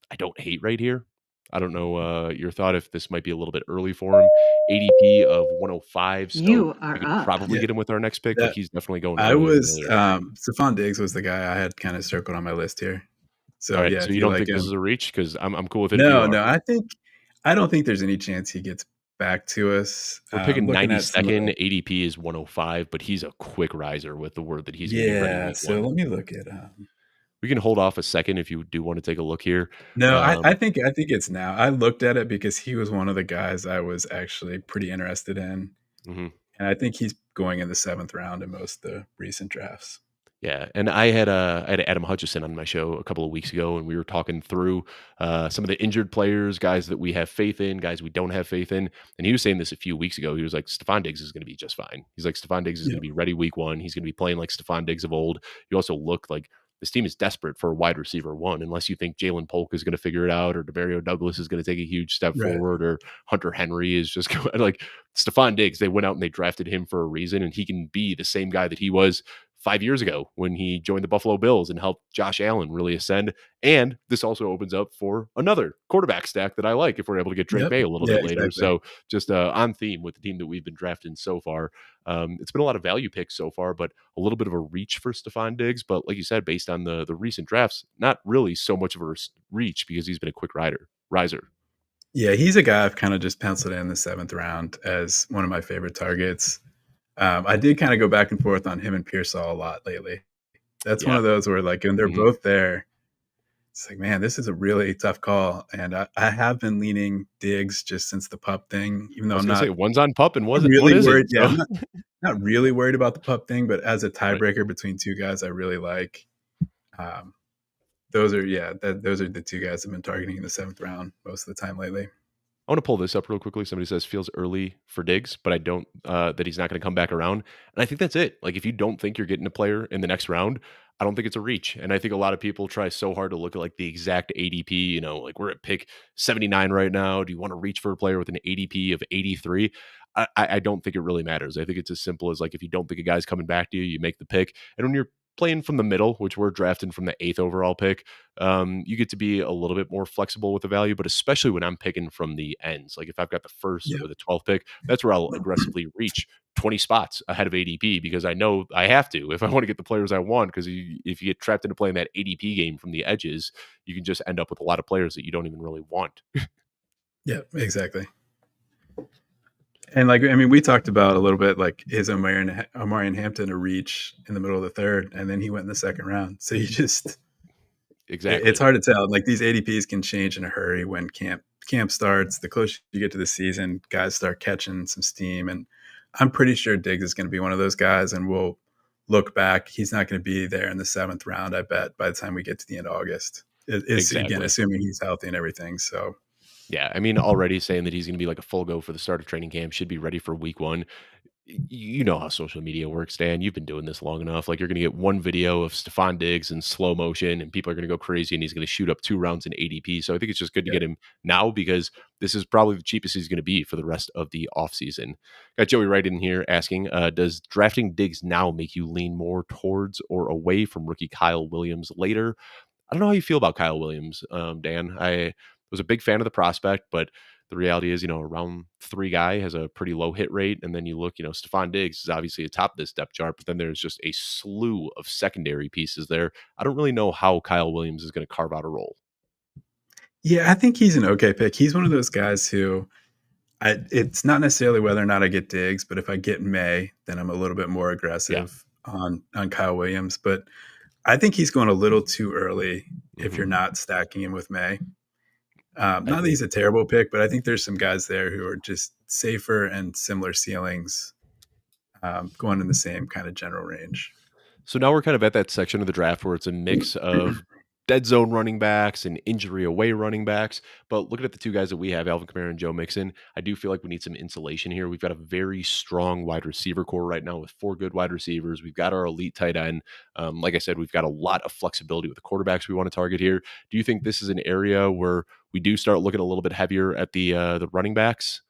A: I don't hate right here. I don't know your thought if this might be a little bit early for him. ADP of 105, so
C: You are
A: we could
C: up.
A: probably
B: Yeah,
A: get him with our next pick, but
B: that
A: he's definitely going
B: I
A: earlier than
B: was
A: earlier.
B: Stephon Diggs was the guy I had kind of circled on my list here.
A: All
B: So
A: right,
B: yeah,
A: so
B: if
A: you
B: you
A: don't
B: like
A: think this is
B: him,
A: a reach? Because I'm cool with it if you
B: no,
A: are.
B: no, I don't think there's any chance he gets back to us.
A: We're picking
B: Looking at some of
A: 92nd.
B: the
A: ADP is 105, but he's a quick riser with the word that he's going to be ready
B: yeah.
A: week
B: So
A: one.
B: let me look at
A: We can hold off a second if you do want to take a look here.
B: no, I
A: Um,
B: think it's now. I looked at it because he was one of the guys I was actually pretty interested in,
A: mhm.
B: and I think he's going in the 7th round in most of the recent drafts.
A: Yeah, and I had Adam Hutchison on my show a couple of weeks ago, and we were talking through some of the injured players, guys that we have faith in, guys we don't have faith in. And he was saying this a few weeks ago. He was like, Stefon Diggs is going to be just fine. He's like, Stefon Diggs is going
B: Yeah,
A: to be ready week one. He's going to be playing like Stefon Diggs of old. You also look like this team is desperate for a wide receiver one, unless you think Jalen Polk is going to figure it out, or Demario Douglas is going to take a huge step
B: right.
A: forward, or Hunter Henry is just going like Stefon Diggs. They went out and they drafted him for a reason, and he can be the same guy that he was 5 years ago when he joined the Buffalo Bills and helped Josh Allen really ascend. And this also opens up for another quarterback stack that I like if we're able to get Drake
B: Yep.
A: May a little
B: Yeah,
A: bit later.
B: exactly.
A: So just on theme with the team that we've been drafting so far. It's been a lot of value picks so far, but a little bit of a reach for Stephon Diggs. But like you said, based on the recent drafts, not really so much of a reach because he's been a quick riser.
B: Yeah, he's a guy I've kind of just penciled in the 7th round as one of my favorite targets. I did kind of go back and forth on him and Pearsall a lot lately. That's one
A: Yeah.
B: of those where, like, when they're
A: Mhm.
B: both there, it's like, man, this is a really tough call. And I have been leaning Diggs just since the pup thing, even
A: I
B: though
A: was
B: I'm
A: gonna say
B: not
A: one's on pup and one
B: really worried.
A: isn't.
B: Yeah,
A: So
B: I'm not really worried about the pup thing, but as a
A: right.
B: tiebreaker between two guys I really like, um, those are yeah, those are the two guys I've been targeting in the 7th round most of the time lately.
A: I want to pull this up real quickly. Somebody says feels early for Diggs, but I don't that he's not going to come back around. And I think that's it. Like if you don't think you're getting a player in the next round, I don't think it's a reach. And I think a lot of people try so hard to look at like the exact ADP. Like we're at pick 79 right now. Do you want to reach for a player with an ADP of 83? I don't think it really matters. I think it's as simple as like if you don't think a guy's coming back to you, you make the pick. And when you're playing from the middle, which we're drafting from the 8th overall pick, you get to be a little bit more flexible with the value, but especially when I'm picking from the ends. Like if I've got the first
B: Yeah.
A: or the 12th pick, that's where I'll aggressively reach 20 spots ahead of ADP because I know I have to if I want to get the players I want. Because if you get trapped into playing that ADP game from the edges, you can just end up with a lot of players that you don't even really want.
B: Yeah, exactly. And like, I mean, we talked about a little bit like is Omarion Hampton a reach in the middle of the 3rd, and then he went in the 2nd round. So you just it's
A: Exactly.
B: hard to tell. Like these ADPs can change in a hurry when camp starts. The closer you get to the season, guys start catching some steam, and I'm pretty sure Diggs is going to be one of those guys. And we'll look back; he's not going to be there in the 7th round. I bet by the time we get to the end of August, is again
A: Exactly.
B: assuming he's healthy and everything. So
A: Yeah. I mean, already saying that he's going to be like a full go for the start of training camp, should be ready for week one. You know how social media works, Dan. You've been doing this long enough. Like, you're gonna get one video of Stefon Diggs in slow motion, and people are gonna go crazy, and he's gonna shoot up 2 rounds in ADP. So I think it's just good to
B: Yeah.
A: get him now because this is probably the cheapest he's gonna be for the rest of the offseason. Got Joey right in here asking, does drafting Diggs now make you lean more towards or away from rookie Kyle Williams later? I don't know how you feel about Kyle Williams, Dan. I was a big fan of the prospect, but the reality is, a round 3 guy has a pretty low hit rate, and then you look, Stefon Diggs is obviously atop this depth chart, but then there's just a slew of secondary pieces there. I don't really know how Kyle Williams is gonna carve out a role.
B: Yeah, I think he's an okay pick. He's one of those guys who it's not necessarily whether or not I get Diggs, but if I get May, then I'm a little bit more
A: Yeah.
B: aggressive on Kyle Williams. But I think he's going a little too early if you're
A: Mhm.
B: not stacking him with May.
A: I
B: Not that
A: agree.
B: he's a terrible pick, but I think there's some guys there who are just safer and similar ceilings, going in the same kind of general range.
A: So now we're kind of at that section of the draft where it's a mix of dead zone running backs and injury away running backs. But looking at the two guys that we have, Alvin Kamara and Joe Mixon, I do feel like we need some insulation here. We've got a very strong wide receiver core right now with 4 good wide receivers. We've got our elite tight end. Like I said, we've got a lot of flexibility with the quarterbacks we want to target here. Do you think this is an area where we do start looking a little bit heavier at the running backs?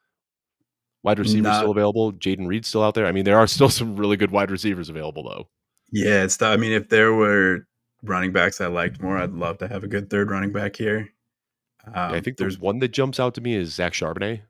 A: Wide receivers
B: Not
A: still available. Jaden Reed's still out there. I mean, there are still some really good wide receivers available, though.
B: Yeah, I mean, if there were running backs I liked more, I'd love to have a good third running back here.
A: Yeah, I think the
B: There's
A: one that jumps out to me is Zach Charbonnet.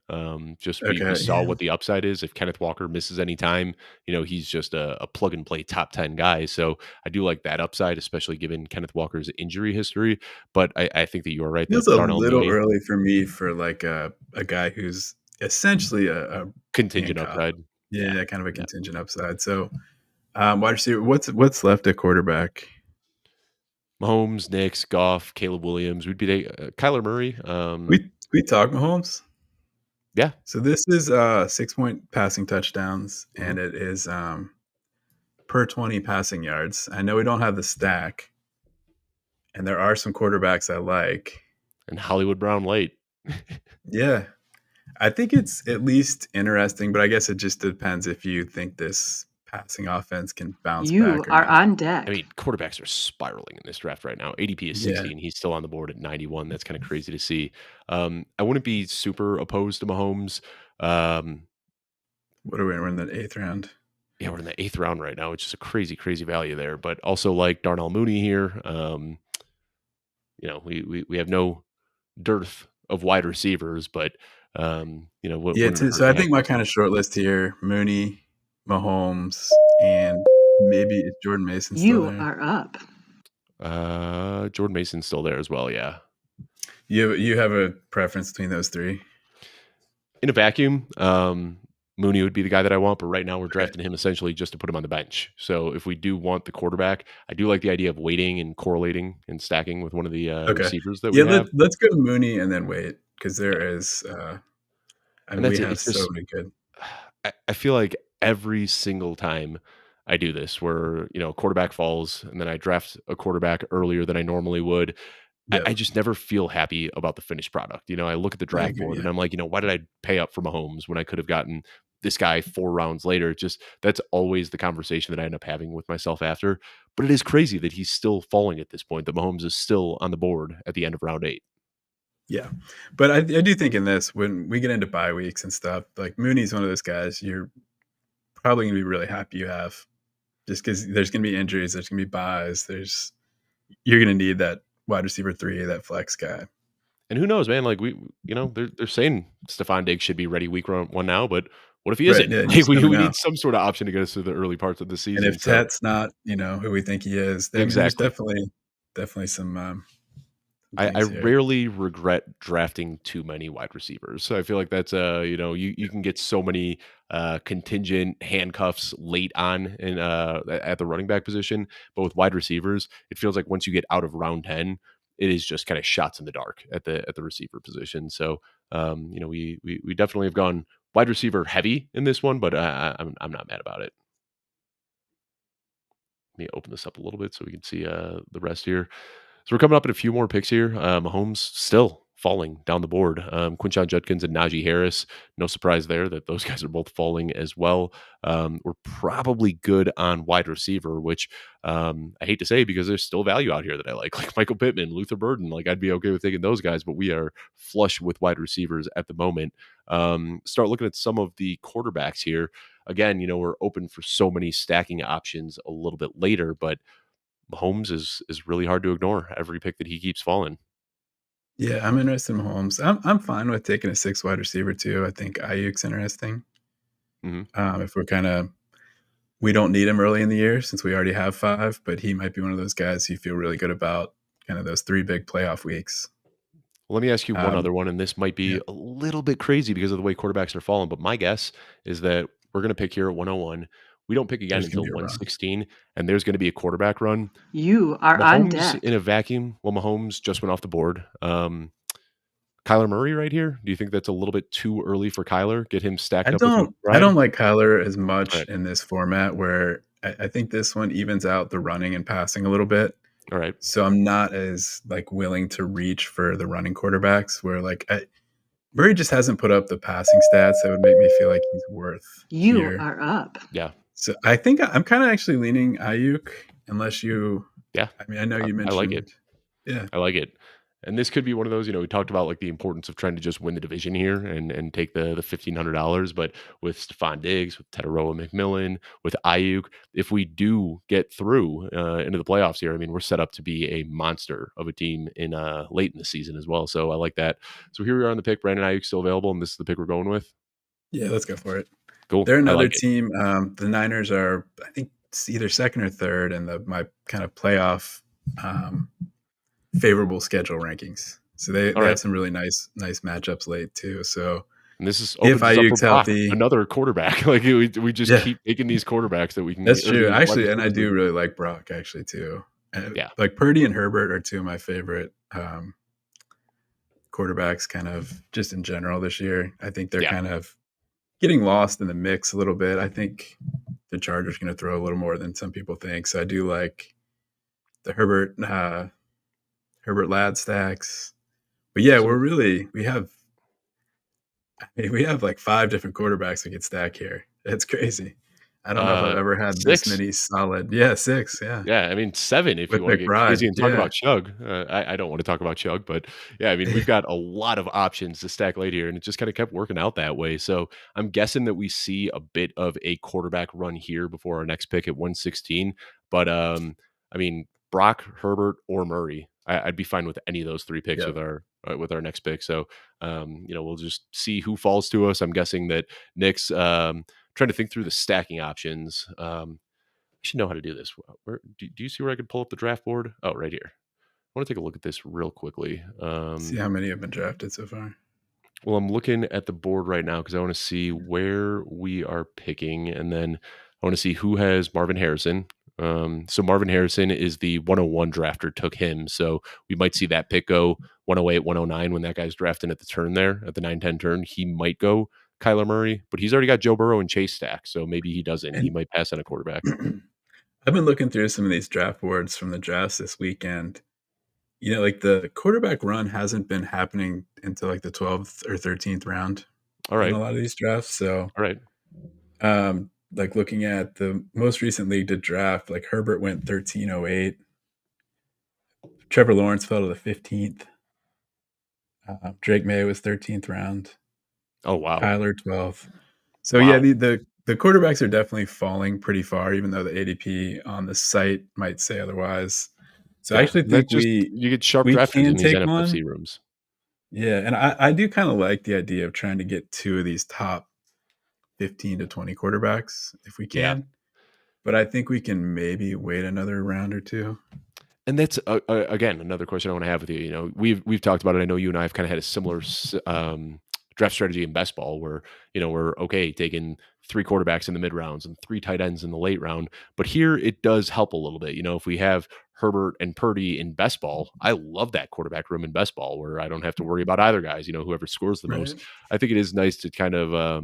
A: Just we
B: okay,
A: saw
B: yeah.
A: what the upside is. If Kenneth Walker misses any time, he's just a plug and play top 10 guy. So I do like that upside, especially given Kenneth Walker's injury history. But I think that you are right
B: Feels
A: that
B: a
A: Darnell
B: little
A: Mooney,
B: early for me for like a guy who's essentially a
A: contingent
B: handcuff.
A: upside.
B: Yeah,
A: Yeah.
B: yeah, kind of a
A: Yeah.
B: contingent upside. So, wide receiver, what's left at quarterback?
A: Mahomes, Knicks, Goff, Caleb Williams. We'd be Kyler Murray.
B: We talk Mahomes.
A: Yeah.
B: So this is 6 point passing touchdowns,
A: Mhm.
B: and it is per 20 passing yards. I know we don't have the stack, and there are some quarterbacks I like.
A: And Hollywood Brown late.
B: Yeah, I think it's at least interesting, but I guess it just depends if you think this passing offense can bounce
C: You
B: back or
C: are
B: not.
C: on
A: I
C: deck.
A: mean, quarterbacks are spiraling in this draft right now. ADP is
B: Yeah.
A: 60, and he's still on the board at 91. That's kind of crazy to see. I wouldn't be super opposed to Mahomes. Um,
B: What are we? We're in the eighth round.
A: yeah, we're in the 8th round right now, which is a crazy, crazy value there. But also like Darnell Mooney here. We have no dearth of wide receivers, but
B: Yeah,
A: wouldn't
B: so
A: hurt
B: I
A: to have
B: think my kind
A: some.
B: of short list here: Mooney, Mahomes, and maybe is Jordan Mason still
C: You
B: there?
C: are up.
A: Jordan Mason's still there as well. Yeah.
B: You have a preference between those three?
A: In a vacuum, Mooney would be the guy that I want, but right now we're
B: Okay.
A: drafting him essentially just to put him on the bench. So if we do want the quarterback, I do like the idea of waiting and correlating and stacking with one of the
B: Okay.
A: receivers that
B: Yeah,
A: we have.
B: let's go Mooney and then wait because
A: Yeah,
B: there is. I
A: and
B: mean,
A: that's
B: we
A: it.
B: have
A: It's
B: so
A: just
B: many good.
A: I feel like every single time I do this, where quarterback falls, and then I draft a quarterback earlier than I normally would,
B: Yeah,
A: I just never feel happy about the finished product. I look at the
B: I
A: draft
B: agree.
A: board
B: Yeah,
A: and I'm like, why did I pay up for Mahomes when I could have gotten this guy 4 rounds later? Just that's always the conversation that I end up having with myself after. But it is crazy that he's still falling at this point. That Mahomes is still on the board at the end of round 8.
B: yeah. But I do think in this when we get into bye weeks and stuff, like Mooney's one of those guys you're probably gonna be really happy you have, just because there's gonna be injuries, there's gonna be buys, you're gonna need that wide receiver 3, that flex guy.
A: And who knows, man? Like they're saying Stefon Diggs should be ready week 1 now, but what if he
B: Right,
A: isn't?
B: yeah, you
A: Like
B: just never
A: we
B: know.
A: need some sort of option to get us through the early parts of the
B: And
A: season.
B: if
A: So
B: Tet's not, who we think he is, I mean, there's
A: exactly.
B: definitely some
A: I
B: things here.
A: rarely regret drafting too many wide receivers. So I feel like that's you can get so many contingent handcuffs late on in at the running back position, but with wide receivers, it feels like once you get out of round 10, it is just kind of shots in the dark at the receiver position. So we definitely have gone wide receiver heavy in this one, but I'm not mad about it. Let me open this up a little bit so we can see the rest here. So we're coming up in a few more picks here. Mahomes still falling down the board. Quinshon Judkins and Najee Harris, no surprise there that those guys are both falling as well. We're probably good on wide receiver, which I hate to say because there's still value out here that I like Michael Pittman, Luther Burden. Like I'd be okay with taking those guys, but we are flush with wide receivers at the moment. Start looking at some of the quarterbacks here. Again, we're open for so many stacking options a little bit later, but Mahomes is really hard to ignore every pick that he keeps falling.
B: Yeah, I'm interested in Mahomes. I'm fine with taking a 6 wide receiver too. I think Ayuk's interesting.
A: Mhm.
B: If we don't need him early in the year since we already have 5, but he might be one of those guys you feel really good about, kind of those 3 big playoff weeks.
A: Let me ask you one
B: Um,
A: other one, and this might
B: yeah,
A: be a little bit crazy because of the way quarterbacks are falling, but my guess is that we're going to pick here at 101. We don't pick again
B: there's gonna
A: until
B: be a run.
A: 116, and there's going to be a quarterback run.
C: You are on
A: Mahomes in
C: deck.
A: a vacuum. Well, Mahomes just went off the board. Kyler Murray right here. Do you think that's a little bit too early for Kyler? Get him
B: I
A: stacked up with
B: don't I
A: McBride?
B: don't like Kyler as
A: All
B: much
A: right.
B: in this format where I think this one evens out the running and passing a little bit.
A: All right.
B: So I'm not as like willing to reach for the running quarterbacks where Murray just hasn't put up the passing stats that would make me feel like he's worth
C: You
B: here.
C: are up.
A: Yeah.
B: So I think I'm kind of actually leaning Ayuk, unless you.
A: Yeah.
B: I mean, I know you
A: I like it.
B: mentioned, yeah,
A: I like it. And this could be one of those, we talked about like the importance of trying to just win the division here and take the $1,500. But with Stefon Diggs, with Tetaroa McMillan, with Ayuk, if we do get through into the playoffs here, I mean, we're set up to be a monster of a team in late in the season as well. So I like that. So here we are on the pick. Brandon Ayuk still available, and this is the pick we're going with.
B: yeah, let's go for it.
A: Cool.
B: They're
A: I
B: another
A: like it.
B: team. The Niners are, I think, it's either second or third in my kind of playoff um, favorable schedule rankings. So they
A: All
B: they have
A: right.
B: some really nice matchups late too. So
A: And this
B: if
A: opens us up for
B: Ayuk's
A: Brock,
B: healthy,
A: another quarterback. Like we just
B: yeah,
A: keep taking these quarterbacks that we can,
B: that's
A: or
B: true.
A: these wide
B: Actually, and I
A: receivers.
B: do really like Brock actually too.
A: Yeah.
B: Like Purdy and Herbert are 2 of my favorite quarterbacks, kind of just in general this year. I think they're
A: Yeah.
B: kind of getting lost in the mix a little bit. I think the Chargers are going to throw a little more than some people think. So I do like the Herbert Lad stacks. But yeah,
A: So
B: we have like 5 different quarterbacks we could stack here. It's crazy. I don't know if I've
A: uh
B: ever had this
A: 6.
B: many solid. Yeah, 6. Yeah,
A: Yeah, I mean 7 if
B: with
A: you want to get crazy
B: McBride.
A: and talk
B: Yeah,
A: about Chug. I don't want to talk about Chug, but yeah, I mean we've got a lot of options to stack late here, and it just kind of kept working out that way. So I'm guessing that we see a bit of a quarterback run here before our next pick at 116. But I mean Brock, Herbert, or Murray, I'd be fine with any of those 3 picks
B: yeah.
A: with our next pick. So we'll just see who falls to us. I'm guessing that Nick's trying to think through the stacking options. I should know how to do this. Do you see where I could pull up the draft board? Oh, right here. I want to take a look at this real quickly.
B: See how many have been drafted so far.
A: Well, I'm looking at the board right now because I want to see where we are picking, and then I want to see who has Marvin Harrison. So Marvin Harrison is the 101 drafter, took him. So we might see that pick go 108, 109 when that guy's drafting at the turn there, at the 9-10 turn. He might go Kyler Murray, but he's already got Joe Burrow and Chase stack. So maybe he doesn't. He
B: And
A: might pass on a quarterback.
B: I've been looking through some of these draft boards from the drafts this weekend. Like the quarterback run hasn't been happening until like the 12th or 13th round
A: All
B: in
A: right.
B: a lot of these drafts. So,
A: All right.
B: like looking at the most recent league to draft, like Herbert went 1308. Trevor Lawrence fell to the 15th. Drake May was 13th round.
A: Oh, wow.
B: Kyler 12th. So yeah,
A: Wow.
B: the quarterbacks are definitely falling pretty far, even though the ADP on the site might say otherwise. So I
A: Yeah,
B: actually
A: that's
B: think
A: just
B: we
A: you get sharp
B: we
A: drafters
B: can
A: in these
B: take one.
A: NFFC rooms.
B: Yeah, and I do kind of like the idea of trying to get 2 of these top 15 to 20 quarterbacks if we
A: Yeah,
B: can. But I think we can maybe wait another round or 2.
A: and that's again another question I want to have with you. We've talked about it. I know you and I have kind of had a similar draft strategy in best ball, where we're okay taking 3 quarterbacks in the mid rounds and 3 tight ends in the late round. But here it does help a little bit. If we have Herbert and Purdy in best ball, I love that quarterback room in best ball where I don't have to worry about either guys. Whoever scores the most.
B: Right.
A: I think it is nice to kind of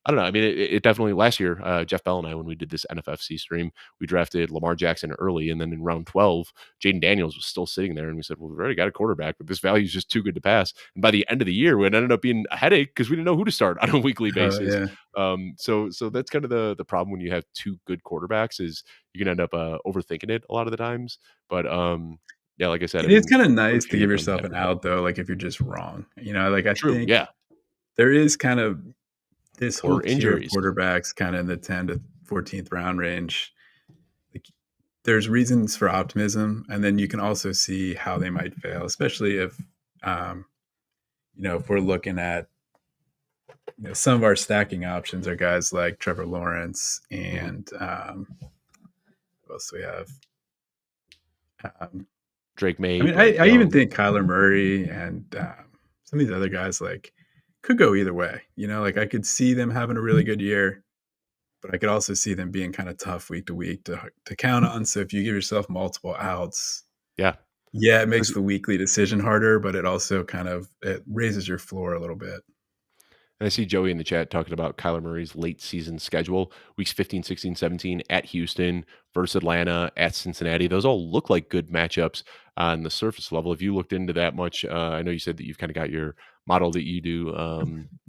A: I don't know. I mean, it definitely last year, Jeff Bell and I, when we did this NFFC stream, we drafted Lamar Jackson early, and then in round 12, Jaden Daniels was still sitting there, and we said, "Well, we've already got a quarterback, but this value is just too good to pass." And by the end of the year, it ended up being a headache because we didn't know who to start on a weekly basis.
B: Yeah.
A: So that's kind of the problem when you have two good quarterbacks is you can end up overthinking it a lot of the times. But yeah, like I said, I
B: It is
A: mean,
B: kinda
A: what a
B: nice to
A: shame
B: give
A: it doesn't
B: yourself an
A: happen more.
B: out though, like, if you're just wrong, like, I
A: True,
B: think
A: yeah,
B: there is kind of this whole
A: or
B: tier of
A: injuries.
B: quarterbacks kinda in the 10 to 14th round range. Like, there's reasons for optimism, and then you can also see how they might fail, especially if, um, if we're looking at, some of our stacking options are guys like Trevor Lawrence
A: Mhm.
B: and, who else do we have? Um,
A: Drake
B: I
A: May,
B: mean,
A: Bryce
B: I even
A: Young.
B: think Kyler Murray and some of these other guys like could go either way. Like I could see them having a really good year, but I could also see them being kind of tough week to week to count on. So if you give yourself multiple outs,
A: Yeah.
B: yeah, it makes the weekly decision harder, but it also kind of it raises your floor a little bit.
A: And I see Joey in the chat talking about Kyler Murray's late season schedule, weeks 15, 16, 17 at Houston versus Atlanta, at Cincinnati. Those all look like good matchups on the surface level. If you looked into that much, I know you said that you've kind of got your model that you do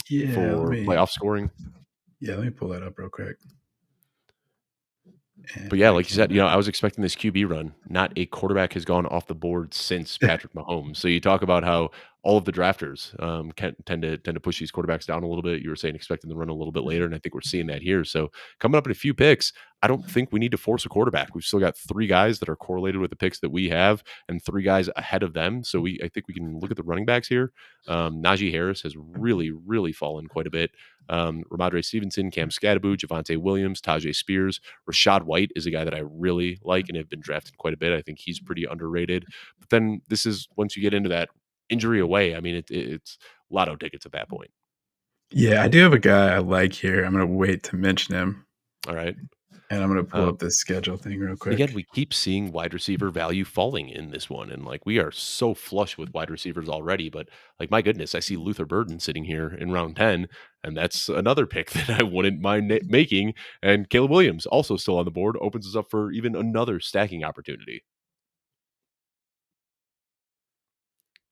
B: Yeah,
A: for playoff scoring.
B: let me pull that up real quick. And
A: But yeah,
B: I
A: like you said,
B: can
A: I was expecting this QB run. Not a quarterback has gone off the board since Patrick Mahomes. So you talk about how all of the drafters can tend to push these quarterbacks down a little bit. You were saying expecting the run a little bit later, and I think we're seeing that here. So coming up in a few picks, I don't think we need to force a quarterback. We've still got three guys that are correlated with the picks that we have, and three guys ahead of them. So I think we can look at the running backs here. Najee Harris has really, really fallen quite a bit. Ramondre Stevenson, Cam Scatterbo, Javonte Williams, Tajay Spears. Rashad White is a guy that I really like and have been drafted quite a bit. I think he's pretty underrated. But then this is once you get into that injury away, I mean, it's lotto tickets at that point.
B: Yeah, I do have a guy I like here. I'm gonna wait to mention him,
A: All right.
B: and I'm gonna pull
A: Um,
B: up this schedule thing real
A: and again,
B: quick.
A: we keep seeing wide receiver value falling in this one. And like we are so flush with wide receivers already. But like, my goodness, I see Luther Burden sitting here in round 10. And that's another pick that I wouldn't mind making. And Caleb Williams, also still on the board, opens us up for even another stacking opportunity.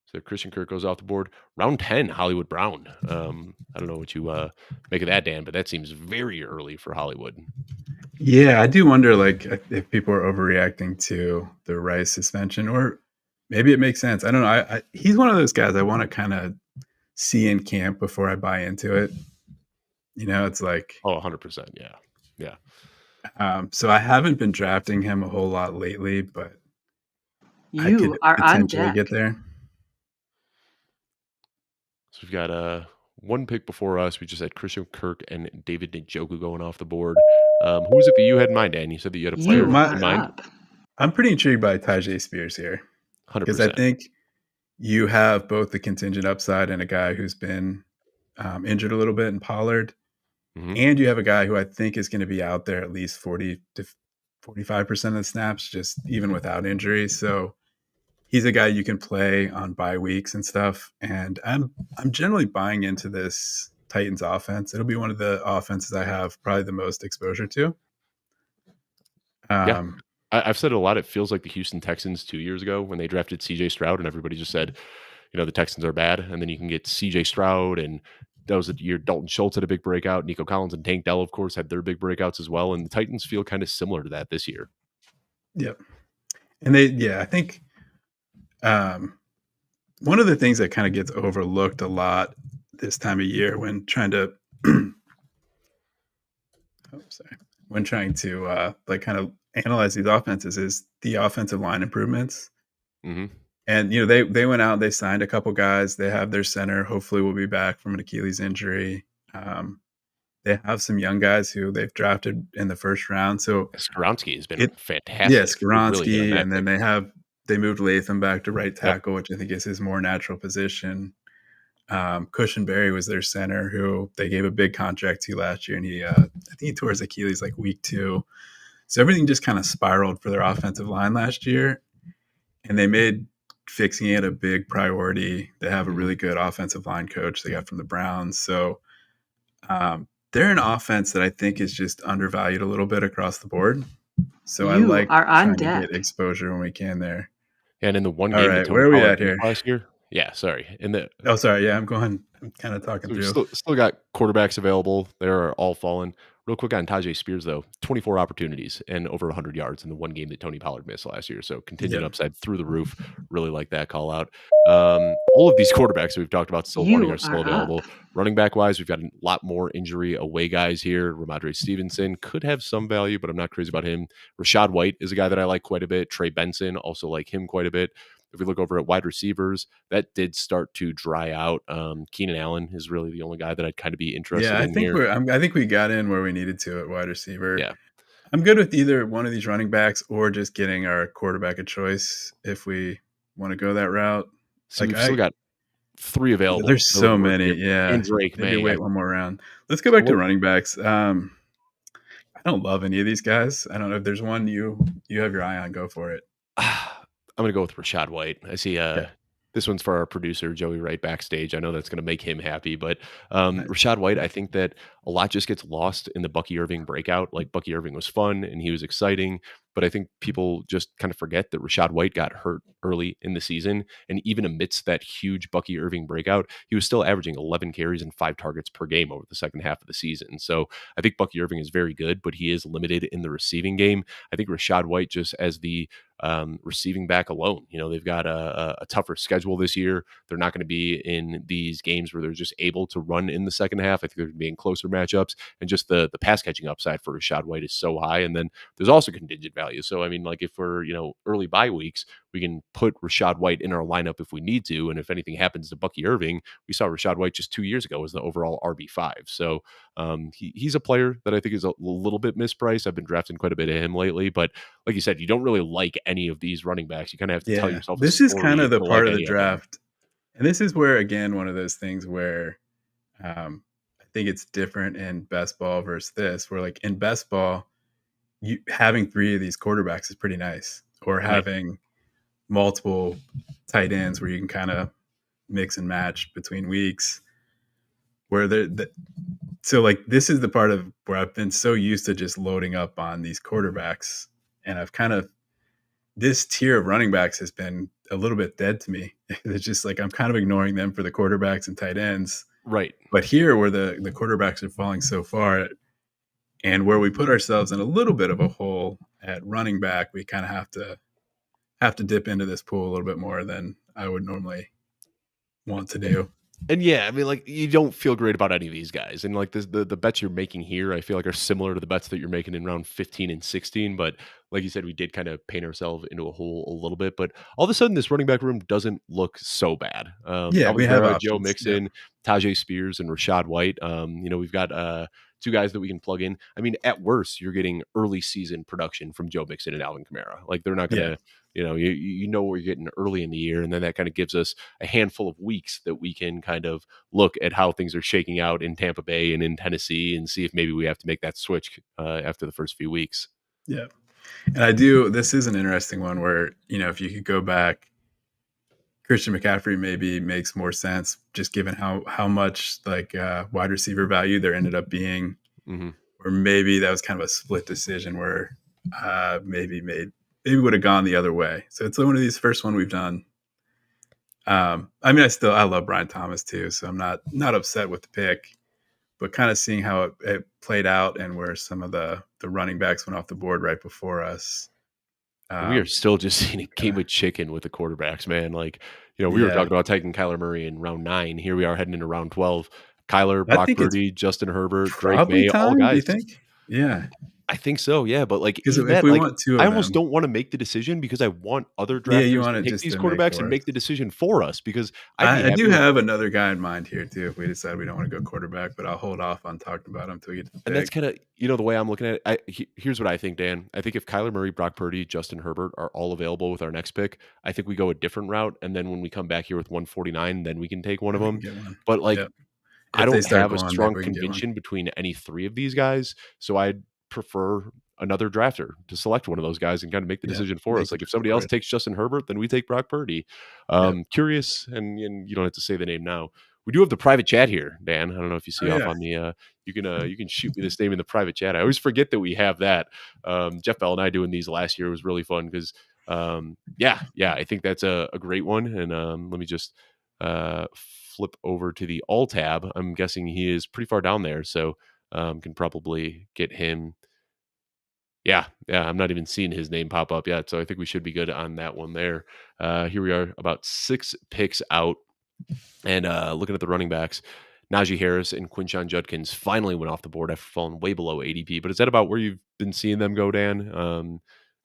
A: So Christian Kirk goes off the board. Round 10, Hollywood Brown. I don't know what you make of that, Dan, but that seems very early for Hollywood.
B: Yeah, I do wonder, like, if people are overreacting to the Rice suspension, or maybe it makes sense. I don't know. He's one of those guys I want to kind of see in camp before I buy into it. It's like,
A: Oh, 100%. Yeah. Yeah.
B: so I haven't been drafting him a whole lot lately, but I
C: You
B: could
C: are on
B: potentially
C: deck.
B: get there.
A: So we've got one pick before us. We just had Christian Kirk and David Njoku going off the board. Who was it that you had in mind, Dan? You said that you had a
B: So
A: player
C: You
A: in
C: are
A: mind?
C: up.
B: I'm pretty intrigued by Tajay Spears here because I
A: 100%.
B: think you have both the contingent upside and a guy who's been injured a little bit in Pollard.
A: Hmm.
B: And you have a guy who I think is going to be out there at least 40 to 45% of the snaps, just even without injury. So he's a guy you can play on bye weeks and stuff. And I'm generally buying into this Titans offense. It'll be one of the offenses I have probably the most exposure to.
A: Yeah.
B: Um,
A: I've said it a lot. It feels like the Houston Texans 2 years ago when they drafted CJ Stroud, and everybody just said, the Texans are bad. And then you can get CJ Stroud, and that was the year Dalton Schultz had a big breakout. Nico Collins and Tank Dell, of course, had their big breakouts as well. And the Titans feel kind of similar to that this year.
B: yep. And I think um, one of the things that kind of gets overlooked a lot this time of year when trying to when trying to like kind of analyze these offenses is the offensive line improvements.
A: Hmm.
B: And they went out, they signed a couple guys. They have their center. Hopefully, will be back from an Achilles injury. They have some young guys who they've drafted in the first round. So
A: Skoronski has been
B: it, yeah,
A: fantastic. They've really hit on
B: Skaronski,
A: that
B: and then
A: pick.
B: they moved Latham back to right
A: Yep.
B: tackle, which I think is his more natural position. Cushenberry was their center, who they gave a big contract to last year, and I think he tore his Achilles like week 2. So everything just kind of spiraled for their offensive line last year, and they made fixing it a big priority. They have a
A: Mhm.
B: really good offensive line coach they got from the Browns, so they're an offense that I think is just undervalued a little bit across the board. So I
C: You
B: like
C: are on
B: trying to get
C: deck.
B: exposure when we can there.
A: And in the one
B: All
A: game that
B: right,
A: Tony
B: where are we
A: Pollard
B: at
A: missed
B: here?
A: last year yeah, sorry. In the
B: Oh, sorry. Yeah, I'm kind of talking
A: So we've
B: through.
A: still got quarterbacks available. They're all fallen. Real quick on Tajay Spears, though, 24 opportunities and over 100 yards in the one game that Tony Pollard missed last year. So contingent
B: Yep.
A: upside through the roof. Really like that call out. All of these quarterbacks that we've talked about still running
C: You
A: are still
C: are up.
A: available. Running back wise, we've got a lot more injury away guys here. Ramondre Stevenson could have some value, but I'm not crazy about him. Rashad White is a guy that I like quite a bit. Trey Benson, also like him quite a bit. If we look over at wide receivers, that did start to dry out. Keenan Allen is really the only guy that I'd kind of be
B: Yeah,
A: interested in here.
B: I think we got in where we needed to at wide receiver.
A: Yeah.
B: I'm good with either one of these running backs or just getting our quarterback a choice if we want to go that route.
A: See,
B: Like
A: we've still got 3 available
B: there's
A: that would
B: so
A: work
B: many.
A: here.
B: Yeah,
A: And Drake
B: maybe
A: May.
B: wait one more round. Let's go
A: So
B: back to
A: what
B: running backs. I don't love any of these guys. I don't know if there's one you have your eye on. Go for it.
A: I'm gonna go with Rashad White. I see
B: Yeah,
A: this one's for our producer, Joey Wright backstage. I know that's gonna make him happy, but
B: nice.
A: Rashad White, I think that a lot just gets lost in the Bucky Irving breakout. Like Bucky Irving was fun and he was exciting, but I think people just kind of forget that Rashad White got hurt early in the season. And even amidst that huge Bucky Irving breakout, he was still averaging 11 carries and 5 targets per game over the second half of the season. So I think Bucky Irving is very good, but he is limited in the receiving game. I think Rashad White, just as the receiving back alone. They've got a tougher schedule this year. They're not going to be in these games where they're just able to run in the second half. I think they're going to be in closer matchups, and just the pass catching upside for Rashad White is so high. And then there's also contingent value. So I mean, like if we're early bye weeks, we can put Rashad White in our lineup if we need to. And if anything happens to Bucky Irving, we saw Rashad White just 2 years ago as the overall RB5. So he's a player that I think is a little bit mispriced. I've been drafting quite a bit of him lately, but like you said, you don't really like any of these running backs. You kind of have to tell
B: Yeah,
A: yourself a
B: this is kind
A: story
B: of the
A: to like
B: part of the
A: any of them.
B: draft, and this is where again one of those things where I think it's different in best ball versus this. Where like in best ball, you having three of these quarterbacks is pretty nice, or
A: Right.
B: having multiple tight ends where you can kind of mix and match between weeks. Where so like this is the part of where I've been so used to just loading up on these quarterbacks, and I've kind of this tier of running backs has been a little bit dead to me. It's just like I'm kind of ignoring them for the quarterbacks and tight ends.
A: Right.
B: But here, where the quarterbacks are falling so far, and where we put ourselves in a little bit of a hole at running back, we kind of have to dip into this pool a little bit more than I would normally want to do.
A: And yeah, I mean, like you don't feel great about any of these guys, and like the bets you're making here, I feel like are similar to the bets that you're making in round 15 and 16. But like you said, we did kind of paint ourselves into a hole a little bit. But all of a sudden, this running back room doesn't look so bad.
B: Yeah,
A: Alvin
B: we have
A: Kamara, Joe
B: options. Yep.
A: Mixon, Tajay Spears, and Rashad White. We've got two guys that we can plug in. I mean, at worst, you're getting early season production from Joe Mixon and Alvin Kamara. Like they're not
B: Yeah.
A: gonna. You know what you're getting early in the year, and then that kind of gives us a handful of weeks that we can kind of look at how things are shaking out in Tampa Bay and in Tennessee and see if maybe we have to make that switch after the first few weeks.
B: Yeah. And I do. This is an interesting one where if you could go back, Christian McCaffrey maybe makes more sense just given how much like wide receiver value there ended up being,
A: Hmm.
B: or maybe that was kind of a split decision where maybe would have gone the other way. So it's one of these first one we've done. I mean, I love Brian Thomas too, so I'm not upset with the pick, but kind of seeing how it played out and where some of the running backs went off the board right before us.
A: We are
B: Um,
A: still just seeing a game
B: kinda,
A: of chicken with the quarterbacks, man. Like, we were
B: yeah,
A: talking about taking Kyler Murray in round 9. Here we are heading into round 12. Kyler,
B: I
A: Brock
B: think it's
A: Purdy, Justin Herbert, Drake
B: probably
A: May, all
B: time. Do
A: guys.
B: you think? Yeah,
A: I think so, yeah, but, like,
B: because
A: even
B: if
A: that,
B: we
A: like,
B: want two
A: I
B: of
A: almost
B: them,
A: don't wanna make the decision because I want other
B: yeah, you
A: drafters to
B: want it
A: take
B: just
A: these
B: to make
A: quarterbacks and
B: for us.
A: make the decision for us because I'd be
B: I do
A: happy with.
B: have another guy in mind here too. If we decide we don't want to go quarterback, but I'll hold off on talking about him until we get to the
A: And that's
B: pick.
A: kinda the way I'm looking at it. Here's what I think, Dan. I think if Kyler Murray, Brock Purdy, Justin Herbert are all available with our next pick, I think we go a different route, and then when we come back here with 149, then we can take one of
B: And we can
A: them.
B: get one.
A: But, like,
B: Yep.
A: I
B: If they
A: don't
B: start
A: have a
B: going, maybe
A: strong
B: we can get one.
A: conviction between any 3 of these guys, so I'd prefer another drafter to select one of those guys and kinda make the
B: Yeah,
A: decision for
B: make
A: us.
B: the
A: Like, if
B: pick
A: somebody
B: for
A: else
B: us.
A: takes Justin Herbert, then we take Brock Purdy.
B: Yep.
A: Curious, and you don't have to say the name now. We do have the private chat here, Dan. I don't know if you
B: Oh
A: see off
B: yeah.
A: on the, you can shoot me this name in the private chat. I always forget that we have that. Jeff Bell and I doing these last year was really fun because, yeah, I think that's a great one. And let me just flip over to the all tab. I'm guessing he is pretty far down there, so can probably get him. Yeah, I'm not even seeing his name pop up yet, so I think we should be good on that one there. Here we are, about 6 picks out, and looking at the running backs, Najee Harris and Quinshon Judkins finally went off the board after falling way below ADP. But is that about where you've been seeing them go, Dan?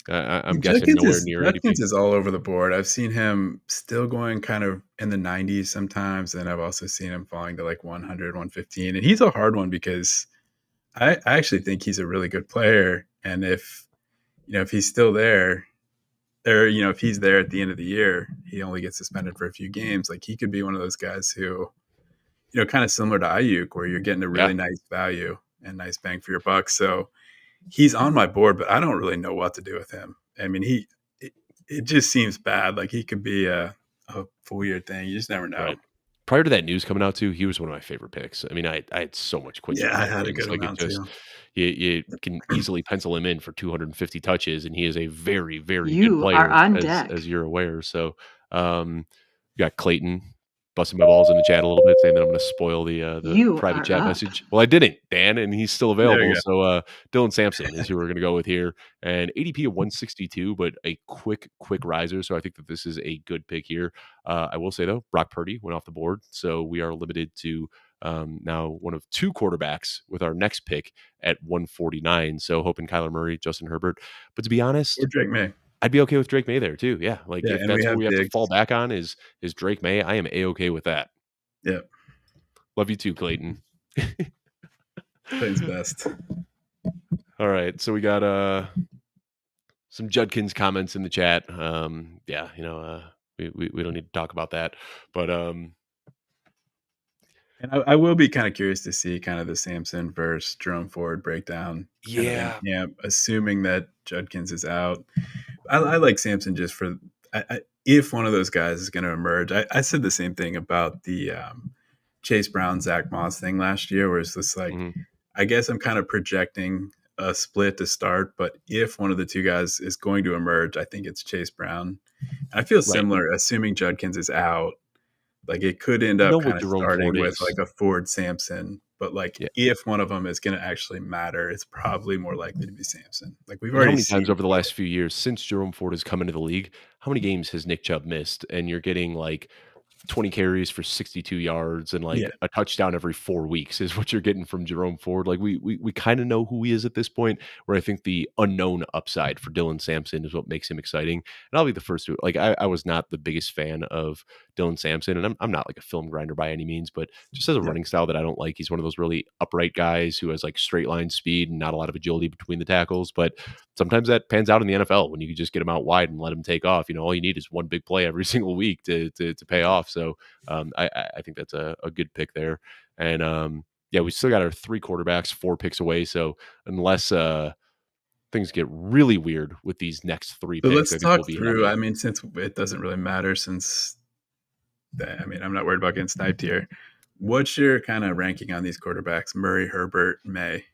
A: I'm guessing nowhere near
B: Judkins
A: ADP.
B: is all over the board. I've seen him still going kind of in the 90s sometimes, and I've also seen him falling to like 100, 115. And he's a hard one because I actually think he's a really good player. And if he's still there, or if he's there at the end of the year, he only gets suspended for a few games. Like he could be one of those guys who, kind of similar to Ayuk, where you're getting a
A: Yeah,
B: really nice value and nice bang for your buck. So he's on my board, but I don't really know what to do with him. I mean, it just seems bad. Like he could be a full year thing. You just never know.
A: right. Prior to that news coming out too, he was one of my favorite picks. I mean, I had so much
B: Yeah,
A: Quinshon
B: I had a
A: Judkins.
B: good
A: Like it
B: amount
A: just
B: too.
A: you can easily pencil him in for 250 touches, and he is a very, very good
C: You are
A: player,
C: on
A: as
C: deck.
A: you're aware. So, you got Clayton busting my balls in the chat a little bit, saying that I'm going to spoil the
C: You
A: private
C: are
A: chat
C: up.
A: message. Well, I didn't, Dan, and he's still
B: There
A: available.
B: you go.
A: So, Dylan Samson is who we're going to go with here, and ADP of 162, but a quick riser. So I think that this is a good pick here. I will say though, Brock Purdy went off the board, so we are limited to now one of 2 quarterbacks with our next pick at 149. So hoping Kyler Murray, Justin Herbert. But to be
B: Or
A: honest,
B: Drake May.
A: I'd be okay with Drake May there too. Yeah, like
B: Yeah,
A: if
B: and we
A: that's where
B: have
A: we have to fall
B: Diggs.
A: back on is Drake May, I am a-okay with that.
B: Yeah,
A: Love you too, Clayton.
B: Clayton's best.
A: All right, so we got some Judkins comments in the chat. Yeah, we don't need to talk about that, but
B: And I will be kind of curious to see kind of the Samson versus Jerome Ford breakdown kind of in
A: yeah,
B: camp, assuming that Judkins is out. I like Samson just for if one of those guys is going to emerge. I said the same thing about the Chase Brown, Zach Moss thing last year, where it's just like,
A: mhm,
B: I guess I'm kind of projecting a split to start, but if one of the two guys is going to emerge, I think it's Chase Brown. I feel
A: right.
B: similar, assuming Judkins is out. Like it could end
A: We know
B: up
A: what
B: kind of
A: Jerome Ford
B: starting with
A: is.
B: like a Ford Sampson, but like
A: Yeah.
B: if one of them is going to actually matter, it's probably more likely to be Sampson. Like we've
A: And how
B: already
A: many times
B: seen
A: over the last few years since Jerome Ford has come into the league, how many games has Nick Chubb missed? And you're getting like 20 carries for 62 yards and
B: yeah,
A: like a touchdown every 4 weeks is what you're getting from Jerome Ford. Like we kind of know who he is at this point, where I think the unknown upside for Dylan Sampson is what makes him exciting. And I'll be the first to like I was not the biggest fan of Dylan Sampson, and I'm not like a film grinder by any means, but just as a
B: yeah.
A: running style that I don't like. He's one of those really upright guys who has like straight line speed and not a lot of agility between the tackles. But sometimes that pans out in the NFL when you can just get him out wide and let him take off. All you need is one big play every single week to pay off. So I think that's a good pick there. And yeah, we still got our 3 quarterbacks, 4 picks away. So unless things get really weird with these next 3
B: So
A: picks,
B: let's
A: I think we'll
B: talk
A: be
B: through.
A: happy.
B: I mean, since it doesn't really matter, since I'm not worried about getting sniped here. What's your kind of ranking on these quarterbacks? Murray, Herbert, May.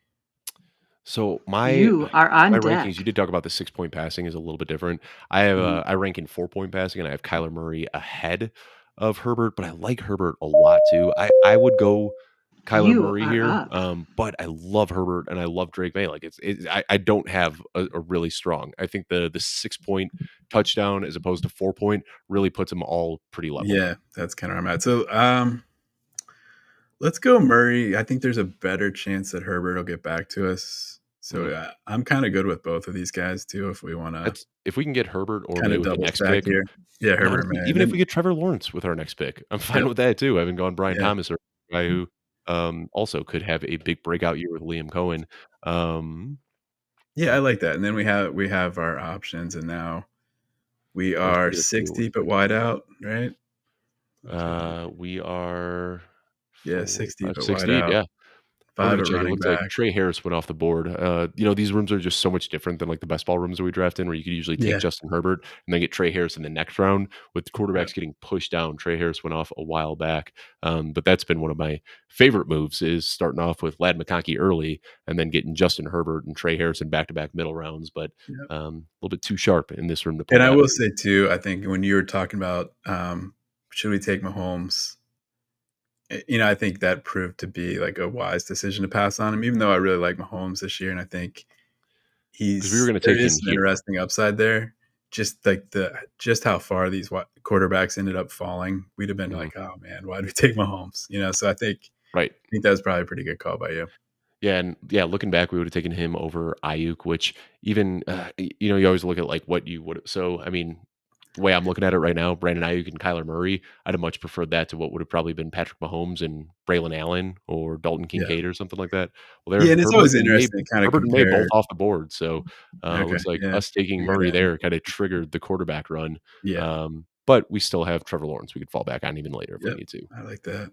A: So my
C: You are on
A: my rankings, you
C: deck.
A: did talk about the 6-point passing is a little bit different. I have
B: Mhm.
A: I rank in 4-point passing, and I have Kyler Murray ahead of Herbert, but I like Herbert a lot too. I would go Kyler
C: You
A: Murray
C: are
A: here,
C: up.
A: but I love Herbert and I love Drake May. Like I don't have a really strong. I think the 6-point touchdown as opposed to 4-point really puts them all pretty level.
B: Yeah, that's kind of where I'm at. So let's go Murray. I think there's a better chance that Herbert will get back to us. So
A: Mhm.
B: I'm kind of good with both of these guys too. If we want to
A: That's if we can get Herbert or
B: kind
A: May
B: of
A: with the
B: double
A: next
B: stack
A: pick.
B: here. Yeah,
A: And
B: Herbert,
A: honestly,
B: May, and
A: even if we
B: then
A: get Trevor Lawrence with our next pick, I'm fine
B: yep,
A: with that too. I haven't gone Brian
B: yeah.
A: Thomas or a guy who also could have a big breakout year with Liam Cohen. Um,
B: Yeah, I like that. And then we have our options, and now we
A: I was
B: are
A: thinking of
B: 6
A: two.
B: deep at wide out, right?
A: We are
B: Yeah,
A: 4,
B: 6 deep
A: 5,
B: at
A: 6
B: wide
A: deep.
B: out.
A: Yeah. I wanted
B: 5
A: to
B: at
A: check. It
B: running
A: looks like
B: back.
A: Trey Harris went off the board. These rooms are just so much different than like the best ball rooms that we draft in, where you could usually take
B: Yeah,
A: Justin Herbert and then get Trey Harris in the next round. With
B: yep,
A: quarterbacks getting pushed down, Trey Harris went off a while back. But that's been one of my favorite moves is starting off with Lad McConkey early and then getting Justin Herbert and Trey Harris in back-to-back middle rounds. But
B: yep.
A: a little bit too sharp in this room to pull
B: And I
A: that
B: will
A: off.
B: say too, I think when you were talking about, should we take Mahomes? I think that proved to be like a wise decision to pass on him, even though I really like Mahomes this year, and I think
A: Because we were going to
B: there
A: take him
B: is some
A: here.
B: interesting upside there. Just how far these quarterbacks ended up falling, we'd have been
A: Mhm.
B: like, oh man, why did we take Mahomes? So
A: Right.
B: I think that was probably a pretty good call by you.
A: Yeah, and yeah, looking back, we would have taken him over Ayuk, which even you always look at like what you would. So I mean, the way I'm looking at it right now, Brandon Aiyuk and Kyler Murray, I'd have much preferred that to what would have probably been Patrick Mahomes and Braylon Allen or Dalton
B: Yeah,
A: Kincaid or something like that. Well, there
B: yeah, and it's always interesting to kind of
A: Herbert and May both
B: compare.
A: off the board, so it
B: Okay,
A: looks like
B: yeah,
A: us taking
B: I
A: Murray
B: gotta,
A: there kind of triggered the quarterback run.
B: yeah,
A: But we still have Trevor Lawrence we could fall back on even later if we
B: yep,
A: need to,
B: I like that.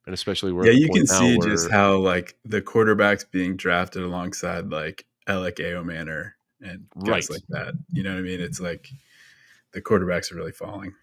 A: and especially we're
B: Yeah,
A: at the
B: you
A: point
B: can
A: now
B: see just
A: where
B: how like the quarterbacks being drafted alongside like Alec Manor and guys
A: right.
B: like that. You know what I mean? It's like the quarterbacks are really falling.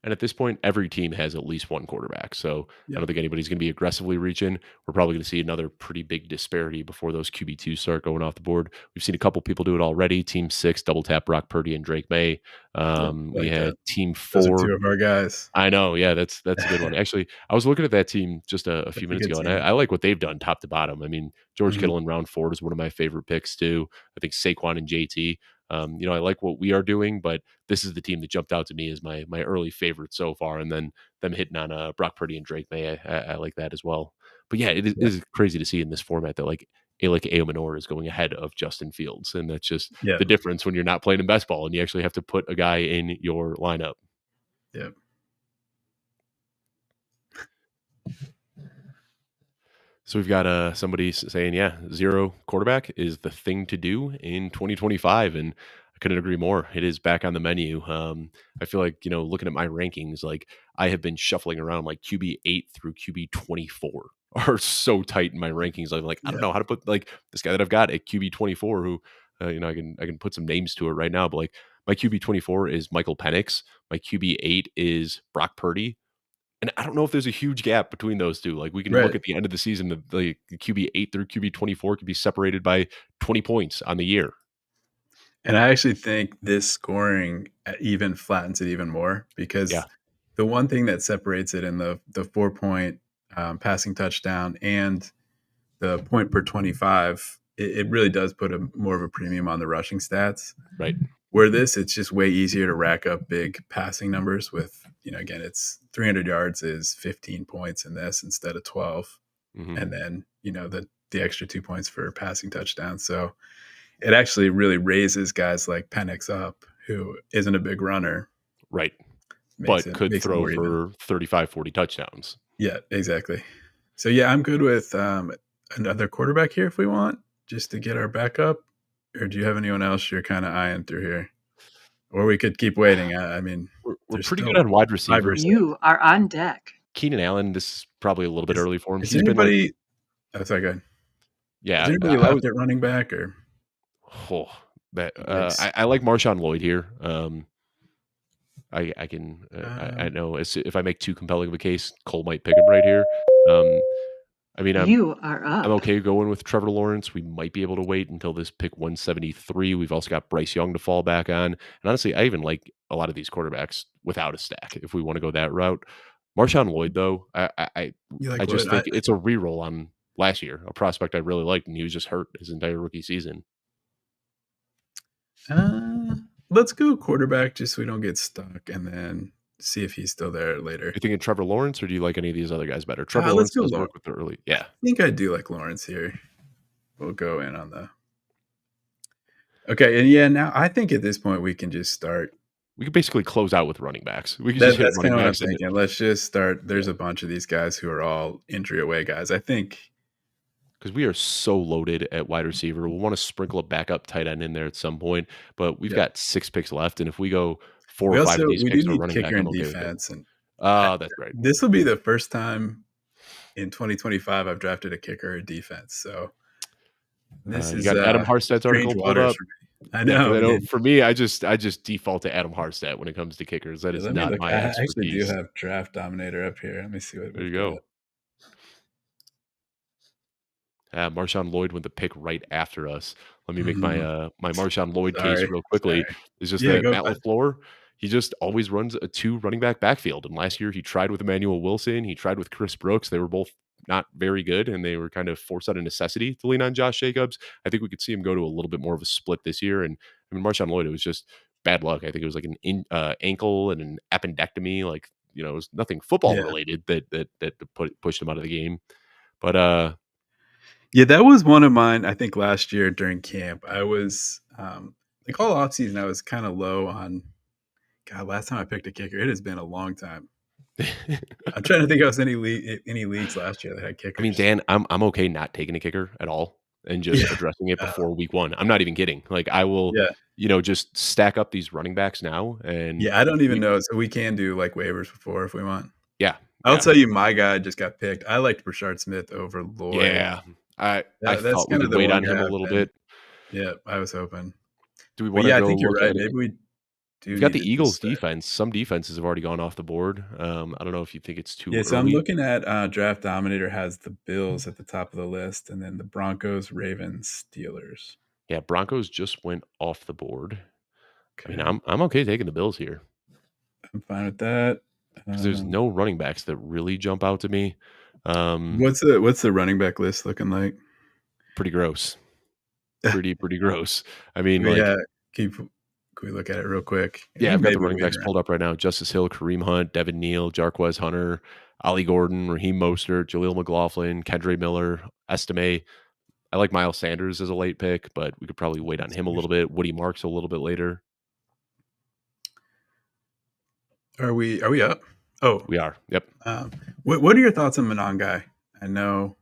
A: And at this point, every team has at least one quarterback. So I
B: Yep.
A: don't think anybody's going to be aggressively reaching. We're probably going to see another pretty big disparity before those QB2s start going off the board. We've seen a couple people do it already. Team 6, double tap Brock Purdy and Drake May.
B: Yep.
A: We
B: Like that.
A: had Team
B: Those are
A: 4.
B: 2 of our guys.
A: I know, yeah, that's a good one. Actually, I was looking at that team just a few
B: That's a
A: minutes
B: good
A: ago, and
B: team.
A: I like what they've done top to bottom. I mean, George
B: Mhm.
A: Kittle in round 4 is one of my favorite picks too. I think Saquon and JT. I like what we are doing, but this is the team that jumped out to me as my early favorite so far. And then them hitting on Brock Purdy and Drake May, I like that as well. But yeah, it
B: Yeah.
A: is crazy to see in this format that like Alec Aomanor is going ahead of Justin Fields, and that's just
B: Yeah.
A: the difference when you're not playing in best ball and you actually have to put a guy in your lineup.
B: Yep.
A: So we've got somebody saying, yeah, zero quarterback is the thing to do in 2025, and I couldn't agree more. It is back on the menu. I feel like looking at my rankings, like I have been shuffling around like QB 8 through QB 24 are so tight in my rankings. I'm like, I don't
B: Yeah.
A: know how to put like this guy that I've got at QB 24, who I can put some names to it right now, but like my QB 24 is Michael Penix, my QB 8 is Brock Purdy, and I don't know if there's a huge gap between those 2. Like, we can look
B: Right.
A: at the end of the season, the QB 8 through QB 24 could be separated by 20 points on the year.
B: And I actually think this scoring even flattens it even more because
A: Yeah,
B: the one thing that separates it in the 4-point, passing touchdown and the point per 25, it really does put a more of a premium on the rushing stats.
A: right.
B: Where it's just way easier to rack up big passing numbers with, again, it's 300 yards is 15 points in this instead of 12.
A: Mhm.
B: And then, the extra 2 points for passing touchdowns. So it actually really raises guys like Penix up, who isn't a big runner,
A: Right.
B: makes
A: But
B: it
A: could
B: makes it
A: throw
B: more even.
A: for 35, 40 touchdowns.
B: Yeah, exactly. So yeah, I'm good with another quarterback here if we want, just to get our backup. Or do you have anyone else you're kind of eyeing through here? Or we could keep waiting. I mean,
A: We're
B: there's
A: pretty good
B: still
A: on wide
B: 5
A: receiver.
B: or 6.
C: You are on deck.
A: Keenan Allen, this is probably a little bit
B: Is
A: early for him.
B: is
A: He's been like
B: anybody Oh, sorry, go ahead. Is
A: yeah,
B: anybody
A: I was
B: left at running back or
A: oh, that,
B: yikes?
A: I like Marshawn Lloyd here. I can I
B: Um,
A: know if I make too compelling of a case, Cole might pick him right here. Um, I mean,
C: You are
A: I'm
C: up.
A: okay going with Trevor Lawrence. We might be able to wait until this pick 173. We've also got Bryce Young to fall back on. And honestly, I even like a lot of these quarterbacks without a stack if we want to go that route. Marshawn Lloyd, though,
B: you
A: I
B: like
A: just
B: Lloyd?
A: think it's a reroll on last year, a prospect I really liked, and he was just hurt his entire rookie season.
B: Uh, let's go quarterback just so we don't get stuck, and then see if he's still there later.
A: You thinking Trevor Lawrence, or do you like any of these other guys better? Trevor
B: Let's
A: Lawrence
B: go
A: does
B: Lawrence.
A: work with the early.
B: I
A: Yeah.
B: think I do like Lawrence here. We'll go in on the okay, and yeah, now I think at this point we can just start.
A: We could basically close out with running backs. We could just hit
B: That's
A: running
B: kind of what I'm
A: backs and
B: thinking. Let's just start.
A: yeah.
B: There's a bunch of these guys who are all injury away guys. I think.
A: Because we are so loaded at wide receiver. We'll want to sprinkle a backup tight end in there at some point, but we've
B: Yeah.
A: got 6 picks left, and if we go 4 or 5 of these
B: We do
A: picks to a
B: need
A: running back,
B: kicker
A: I'm
B: and
A: okay with it.
B: defense, and
A: Ah, that's right.
B: this will be the first time in 2025, I've drafted a kicker or defense. So this
A: You
B: is
A: got Adam Harstad's
B: strange
A: article pulled
B: waters
A: up?
B: for me. I
A: Yeah, because
B: know,
A: I know
B: man.
A: for me, I just default to Adam Harstad when it comes to kickers. That
B: Yeah,
A: is
B: let me
A: not
B: look.
A: my
B: I actually do
A: expertise.
B: have Draft Dominator up here. Let me see what
A: There you
B: we've got.
A: go. Marshawn Lloyd went the pick right after us. Let me make my
B: Mhm.
A: my Marshawn Lloyd case
B: Sorry,
A: real quickly.
B: sorry.
A: Is just
B: Yeah,
A: that
B: go
A: Matt
B: ahead.
A: LaFleur, he just always runs a two running back backfield. And last year he tried with Emmanuel Wilson, he tried with Chris Brooks. They were both not very good, and they were kind of forced out of necessity to lean on Josh Jacobs. I think we could see him go to a little bit more of a split this year. And I mean, Marshawn Lloyd, it was just bad luck. I think it was like ankle and an appendectomy. Like it was nothing football
B: Yeah.
A: related that pushed him out of the game. But
B: Yeah, that was one of mine, I think, last year during camp. I was, like, all offseason, I was kinda low on God, last time I picked a kicker, it has been a long time. I'm trying to think of any leagues last year that had
A: I mean,
B: kickers.
A: Dan, I'm okay not taking a kicker at all and just
B: Yeah,
A: addressing it
B: uh,
A: before week 1. I'm not even kidding. Like, I will,
B: yeah.
A: just stack up these running backs now and
B: Yeah, I don't even
A: we
B: know, so we can do, like, waivers before if we want.
A: yeah,
B: I'll
A: yeah,
B: tell you my guy just got picked. I liked Brashard Smith over Lloyd.
A: yeah. I
B: That's
A: thought we
B: kinda
A: could
B: the
A: wait
B: one
A: on
B: guy
A: him a
B: I've
A: little
B: been
A: bit.
B: yeah, I was hoping.
A: Do we
B: But,
A: wanna
B: yeah, I
A: go
B: think you're
A: look
B: right.
A: at it?
B: Maybe we do
A: We've got
B: need
A: the
B: to
A: Eagles
B: just,
A: defense. Some defenses have already gone off the board. I don't know if you think it's too
B: yeah, so I'm
A: early.
B: looking at Draft Dominator has the Bills at the top of the list, and then the Broncos, Ravens, Steelers.
A: Yeah, Broncos just went off the board. I mean,
B: Okay,
A: I'm okay taking the Bills here
B: I'm fine with that.
A: because there's
B: Um,
A: no running backs that really jump out to me. Um,
B: what's the running back list looking like?
A: Pretty gross. Pretty gross. I mean,
B: We
A: like,
B: keep. Can we look at it real quick?
A: yeah, I've got the
B: Maybe
A: running
B: wait
A: backs
B: around.
A: pulled up right now. Justice Hill, Kareem Hunt, Devin Neal, Jarquez Hunter, Ollie Gordon, Raheem Mostert, Jaleel McLaughlin, Kendra Miller, Estime. I like Miles Sanders as a late pick, but we could probably wait on him a little bit. Woody Marks a little bit later.
B: Are we up? Oh,
A: We are. Yep.
B: um, what are your thoughts on Monongai? I know.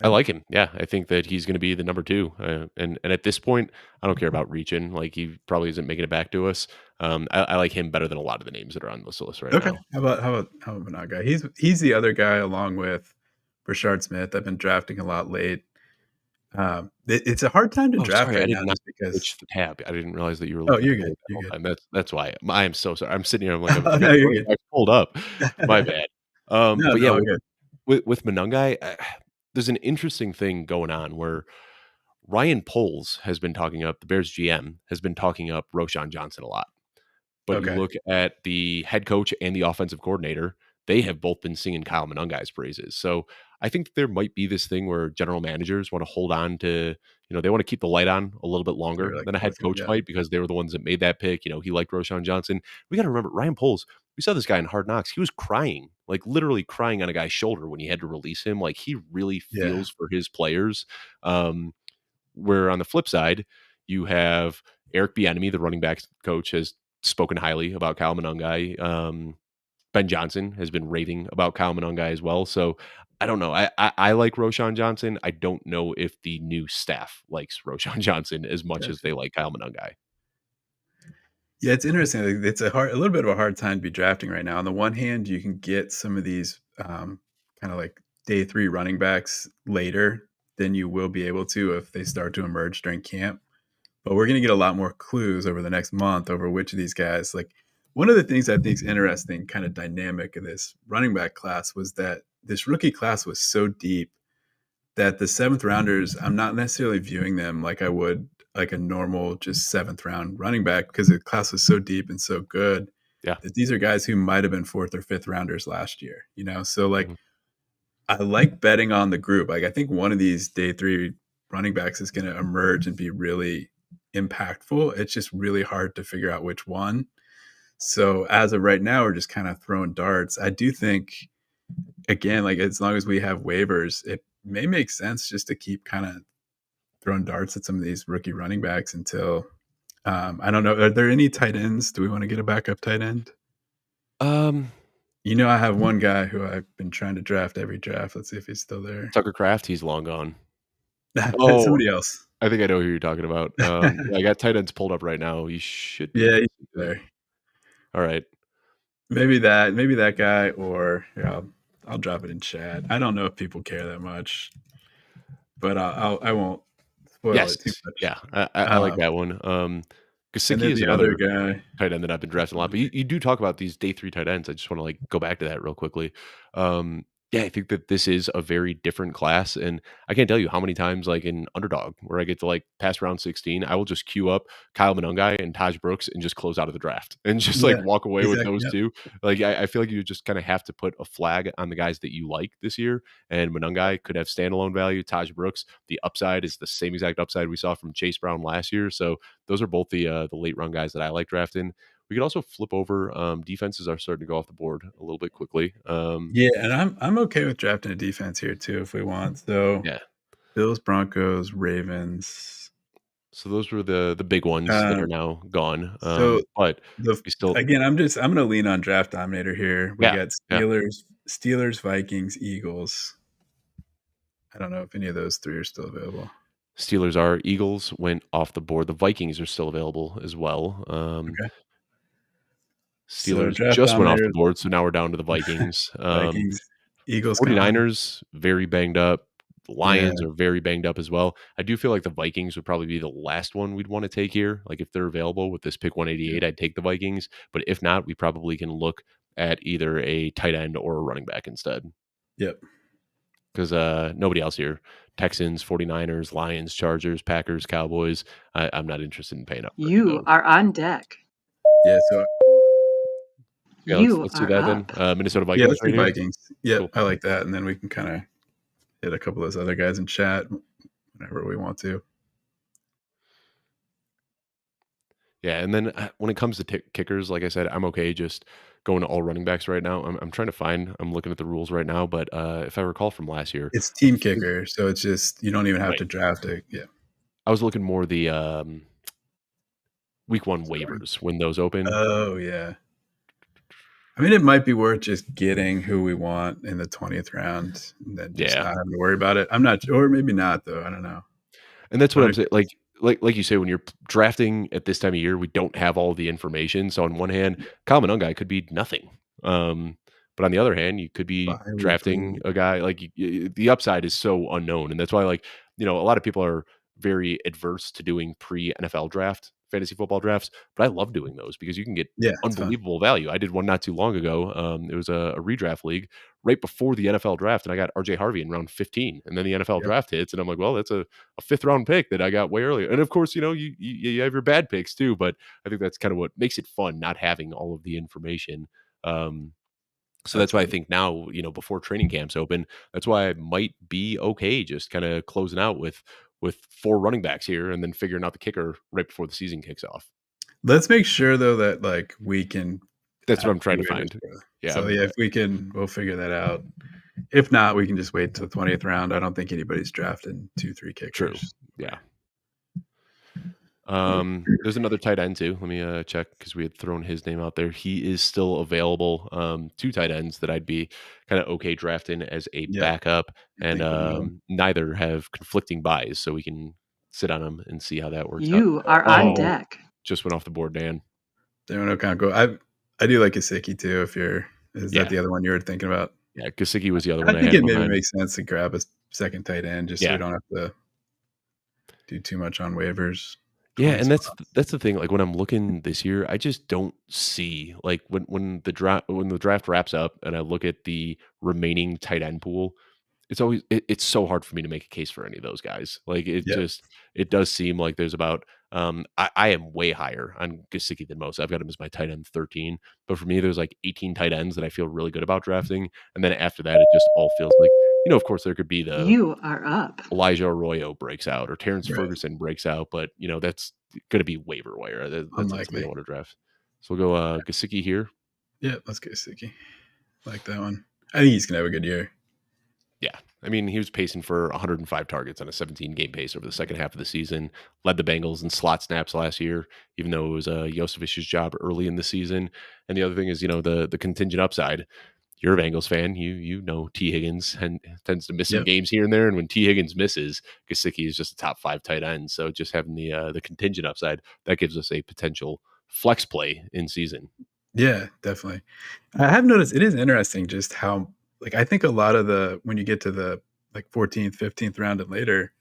A: I
B: I,
A: like him. Yeah, I think that he's going to be the number 2. And at this point, I don't care about reaching. Like he probably isn't making it back to us. I like him better than a lot of the names that are on this list right
B: okay.
A: now.
B: How about Monongai? He's the other guy along with Rashard Smith. I've been drafting a lot late. It's a hard time to
A: Oh,
B: draft
A: sorry, I
B: right
A: did
B: now
A: not
B: just because.
A: switch the tab. I didn't realize that you were
B: Oh,
A: looking at
B: you're
A: the
B: good.
A: board that
B: You're
A: whole
B: good.
A: time. That's why. I am so sorry. I'm sitting here, I'm like,
B: Oh
A: I've got
B: no,
A: the
B: you're
A: running
B: good.
A: backs pulled up. My bad.
B: No,
A: But
B: it's
A: yeah,
B: all good.
A: with Monangai, there's an interesting thing going on where Ryan Poles has been talking up, the Bears GM has been talking up Roshan Johnson a lot. But you
B: Okay,
A: look at the head coach and the offensive coordinator, they have both been singing Kyle Monangai's praises. So I think that there might be this thing where general managers want to hold on to, they want to keep the light on a little bit
B: they're
A: longer
B: like
A: than a head
B: both.
A: coach
B: Yeah,
A: might because they were the ones that made that pick. He liked Roshan Johnson. We got to remember Ryan Poles. We saw this guy in Hard Knocks. He was crying, like literally crying on a guy's shoulder when he had to release him. Like he really
B: yeah.
A: feels for his players. Um, where on the flip side, you have Eric Bieniemy, the running backs coach, has spoken highly about Kyle Monangai. Ben Johnson has been raving about Kyle Monangai as well. So I don't know. I like Roshan Johnson. I don't know if the new staff likes Roshan Johnson as much as
B: Gotcha.
A: they like Kyle Monangai.
B: Yeah, it's interesting. Like, it's a little bit of a hard time to be drafting right now. On the one hand, you can get some of these kind of like day 3 running backs later than you will be able to if they start to emerge during camp. But we're going to get a lot more clues over the next month over which of these guys. Like one of the things I think is interesting, kind of dynamic of this running back class was that this rookie class was so deep that the seventh rounders, I'm not necessarily viewing them like I would like a normal just seventh round running back because the class was so deep and so good
A: Yeah.
B: that these are guys who might have been fourth or fifth rounders last year, you know? So like
A: Mhm.
B: I like betting on the group. Like I think one of these day 3 running backs is going to emerge and be really impactful. It's just really hard to figure out which one. So as of right now, we're just kind of throwing darts. I do think again, like as long as we have waivers, it may make sense just to keep kind of throwing darts at some of these rookie running backs until I don't know. Are there any tight ends? Do we want to get a backup tight end?
A: Um,
B: I have one guy who I've been trying to draft every draft. Let's see if he's still there.
A: Tucker Kraft, he's long gone. Oh,
B: Somebody else.
A: I think I know who you're talking about. Yeah, I got tight ends pulled up right now. He should be
B: Yeah, he's
A: good.
B: there.
A: All right.
B: Maybe that guy, or yeah, I'll drop it in chat. I don't know if people care that much, but I won't spoil
A: Yes.
B: it too much.
A: Yeah. I like that one.
B: And
A: Gesicki
B: then
A: is
B: the other
A: another
B: guy,
A: tight end that I've been drafting a lot, but you do talk about these day 3 tight ends. I just wanna, like, go back to that real quickly. Yeah, I think that this is a very different class, and I can't tell you how many times, like, in Underdog, where I get to, like, pass round 16, I will just queue up Kyle Monangai and Taj Brooks and just close out of the draft and just, like,
B: yeah,
A: walk away with
B: exactly.
A: those
B: Yep,
A: 2. Like, I feel like you just kinda have to put a flag on the guys that you like this year, and Monangai could have standalone value. Taj Brooks, the upside is the same exact upside we saw from Chase Brown last year, so those are both the late run guys that I like drafting. We could also flip over. Defenses are starting to go off the board a little bit quickly.
B: yeah, and I'm okay with drafting a defense here too if we want. So
A: Yeah.
B: Bills, Broncos, Ravens.
A: So those were the big ones that are
B: Um,
A: now gone.
B: so
A: But
B: the
A: we still,
B: again, I'm gonna lean on Draft Dominator here. We
A: yeah,
B: got
A: yeah.
B: Steelers, Vikings, Eagles. I don't know if any of those 3 are still available.
A: Steelers are. Eagles went off the board. The Vikings are still available as well.
B: Okay. So
A: Steelers
B: Draft
A: just went off the
B: Dominator,
A: board, so now we're down to the Vikings.
B: Vikings, Eagles gone.
A: 49ers, very banged up. The
B: Yeah,
A: Lions are very banged up as well. I do feel like the Vikings would probably be the last one we'd want to take here. Like if they're available with this pick
B: yeah,
A: 188, I'd take the Vikings. But if not, we probably can look at either a tight end or a running back instead.
B: yep.
A: Because nobody else here. Texans, 49ers, Lions, Chargers, Packers, Cowboys. I'm not interested in paying up for any of
C: You
A: those.
C: are on deck.
B: Yeah, so
A: Yeah,
C: You
A: let's do
C: are
A: that then.
C: up.
A: Minnesota
B: yeah,
A: Vikings
B: let's do
A: right here.
B: Vikings. Yep,
A: Cool.
B: I like that, and then we can kinda hit a couple of those other guys in chat whenever we want to.
A: Yeah, and then when it comes to kickers, like I said, I'm okay just going to all running backs right now. I'm trying to find. I'm looking at the rules right now, but if I recall from last year,
B: It's
A: I
B: team
A: think
B: kicker, so it's just you don't even have
A: right.
B: to draft it. Yeah.
A: I was looking more the week 1
B: Sorry.
A: waivers when those open.
B: Oh, yeah. I mean, it might be worth just getting who we want in the 20th round and then just
A: Yeah,
B: not having to worry about it. I'm not or maybe not, though, I don't know.
A: and that's what
B: But
A: I'm
B: I
A: saying. Like you say, when you're drafting at this time of year, we don't have all the information. So on one hand, Kyle Monangai could be nothing. But on the other hand, you could be drafting
B: bi-weekly.
A: a guy like the upside is so unknown, and that's why a lot of people are very adverse to doing pre NFL draft fantasy football drafts. But I love doing those because you can get
B: Yeah, it's fun.
A: unbelievable value. I did one not too long ago. It was a redraft league right before the NFL draft, and I got RJ Harvey in round 15, and then the NFL
B: Yep,
A: draft hits, and I'm like, well, that's a 5th round pick that I got way earlier. And of course, you have your bad picks too, but I think that's kind of what makes it fun, not having all of the information. Um, so that's why I
B: absolutely.
A: think now, before training camps open, that's why I might be okay just kind of closing out with 4 running backs here and then figuring out the kicker right before the season kicks off.
B: Let's make sure, though, that, like, we can
A: That's what
B: have
A: I'm trying to
B: waivers,
A: find.
B: bro.
A: Yeah,
B: So, yeah, if we can, we'll figure that out. If not, we can just wait till the 20th round. I don't think anybody's drafting 2, 3
A: true.
B: kickers.
A: Yeah. There's another tight end too. Let me check because we had thrown his name out there. He is still available. 2 tight ends that I'd be kind of okay drafting as a
B: Yep,
A: backup,
B: I
A: and
B: think we know.
A: neither have conflicting buys, so we can sit on them and see how that works out.
C: You are on
A: Oh,
C: deck.
A: just went off the board, Dan.
B: Devin O'Conco. I do like Gesicki too, if you're is that
A: Yeah,
B: the other one you were thinking about?
A: yeah. Gesicki was the other
B: I
A: one I
B: think
A: had
B: it
A: in my
B: maybe
A: mind.
B: makes sense to grab a second tight end just so we
A: Yeah,
B: don't have to do too much on waivers,
A: yeah,
B: coin
A: and
B: spots.
A: that's the thing. Like when I'm looking this year, I just don't see like when the draft wraps up and I look at the remaining tight end pool. It's so hard for me to make a case for any of those guys. Like
B: Yep,
A: it does seem like there's about I am way higher on Gesicki than most. I've got him as my tight end 13, but for me there's like 18 tight ends that I feel really good about drafting, and then after that it just all feels like of course there could be the
C: You are up.
A: Elijah Arroyo breaks out or Terrence
B: right.
A: Ferguson breaks out, but that's going to be waiver wire. That's not somebody I
B: Unlikely.
A: want to draft. So we'll go Gesicki here.
B: Yeah, let's get Gesicki. Like that one. I think he's gonna have a good year.
A: Yeah. I mean, he was pacing for 105 targets on a 17 game pace over the second half of the season, led the Bengals in slot snaps last year, even though it was Josevich's job early in the season. And the other thing is, the contingent upside. You're a Bengals fan. You know T. Higgins and tends to miss some
B: Yep.
A: games here and there. And when T. Higgins misses, Gesicki is just a top 5 tight end. So just having the contingent upside, that gives us a potential flex play in season.
B: Yeah, definitely. I have noticed it is interesting just how like, I think a lot of the when you get to the, like, 14th, 15th round and later,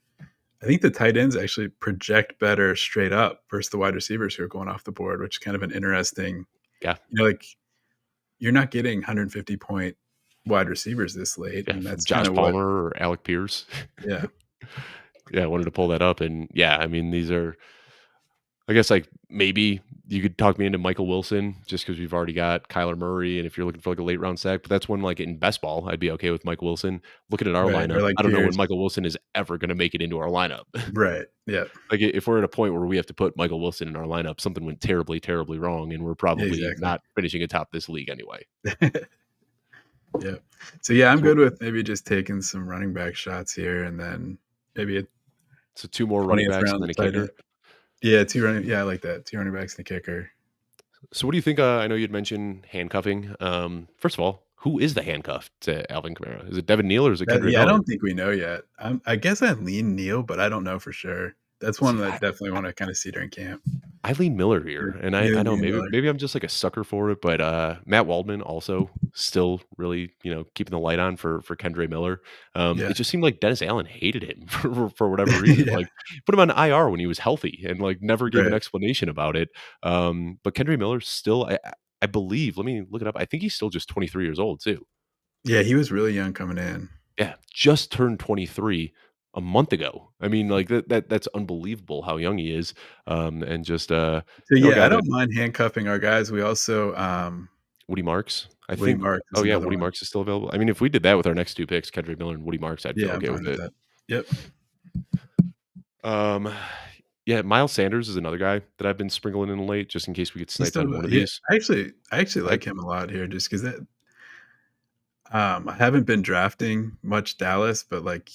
B: I think the tight ends actually project better straight up versus the wide receivers who are going off the board, which is kind of an interesting
A: Yeah,
B: like, you're not getting 150-point wide receivers this late,
A: yeah,
B: and
A: from
B: that's
A: Josh
B: kinda what
A: Palmer or Alec Pierce.
B: yeah,
A: Yeah, I wanted to pull that up, and yeah, I mean, these are I guess, like, maybe you could talk me into Michael Wilson just because 'cause we've already got Kyler Murray, and if you're looking for, like, a late round sack, but that's when, like, in best ball, I'd be okay with Mike Wilson. Looking at our
B: right, or
A: lineup,
B: like
A: I don't know when
B: Pierce.
A: Michael Wilson is ever gonna make it into our lineup.
B: Right, yeah,
A: Like, if we're at a point where we have to put Michael Wilson in our lineup, something went terribly, terribly wrong, and we're
B: yeah,
A: probably
B: exactly.
A: not finishing atop this league anyway.
B: Yeah. So, yeah, I'm
A: So
B: good with maybe just taking some running back shots here and then maybe a
A: so 2 more running
B: 20th
A: backs and
B: round
A: then a
B: tight end.
A: kicker.
B: Yeah, 2 running yeah, I like that, 2 running backs and a kicker.
A: So what do you think, I know you'd mentioned handcuffing. First of all, who is the handcuff to Alvin Kamara? Is it Devin Neal or is it
B: That
A: Kendre
B: yeah, I
A: Miller?
B: don't think we know yet. I guess I lean Neil, but I don't know for sure. That's one
A: See,
B: that I definitely wanna kinda see during camp.
A: I lean Miller
B: Yeah,
A: here, and I
B: you
A: know
B: lean
A: maybe
B: Miller.
A: maybe I'm just like a sucker for it, but Matt Waldman also still really keeping the light on for Kendre Miller.
B: Yeah.
A: It just seemed like Dennis Allen hated him for whatever reason.
B: Yeah,
A: Like put him on IR when he was healthy, and like never gave an
B: right.
A: explanation about it. But Kendre Miller still, I believe. Let me look it up. I think he's still just 23 years old too.
B: Yeah, he was really young coming in.
A: Yeah, just turned 23 a month ago. I mean, like that's unbelievable how young he is. And just
B: So,
A: a
B: yeah,
A: guy
B: I
A: that
B: don't mind handcuffing our guys. We also,
A: Woody Marks. I
B: Woody
A: think
B: Marks is
A: oh, yeah,
B: another
A: Woody
B: one.
A: Marks is still available. I mean, if we did that with our next 2 picks, Kendrick Miller and Woody Marks, I'd feel
B: Yeah, I'm
A: okay
B: fine
A: with
B: with
A: it.
B: that. Yep.
A: Um, yeah, Miles Sanders is another guy that I've been sprinkling in late just in case we get
B: He's
A: sniped
B: still
A: on one of
B: yeah,
A: these.
B: I actually
A: I
B: like him a lot here just 'cause that I haven't been drafting much Dallas, but, like,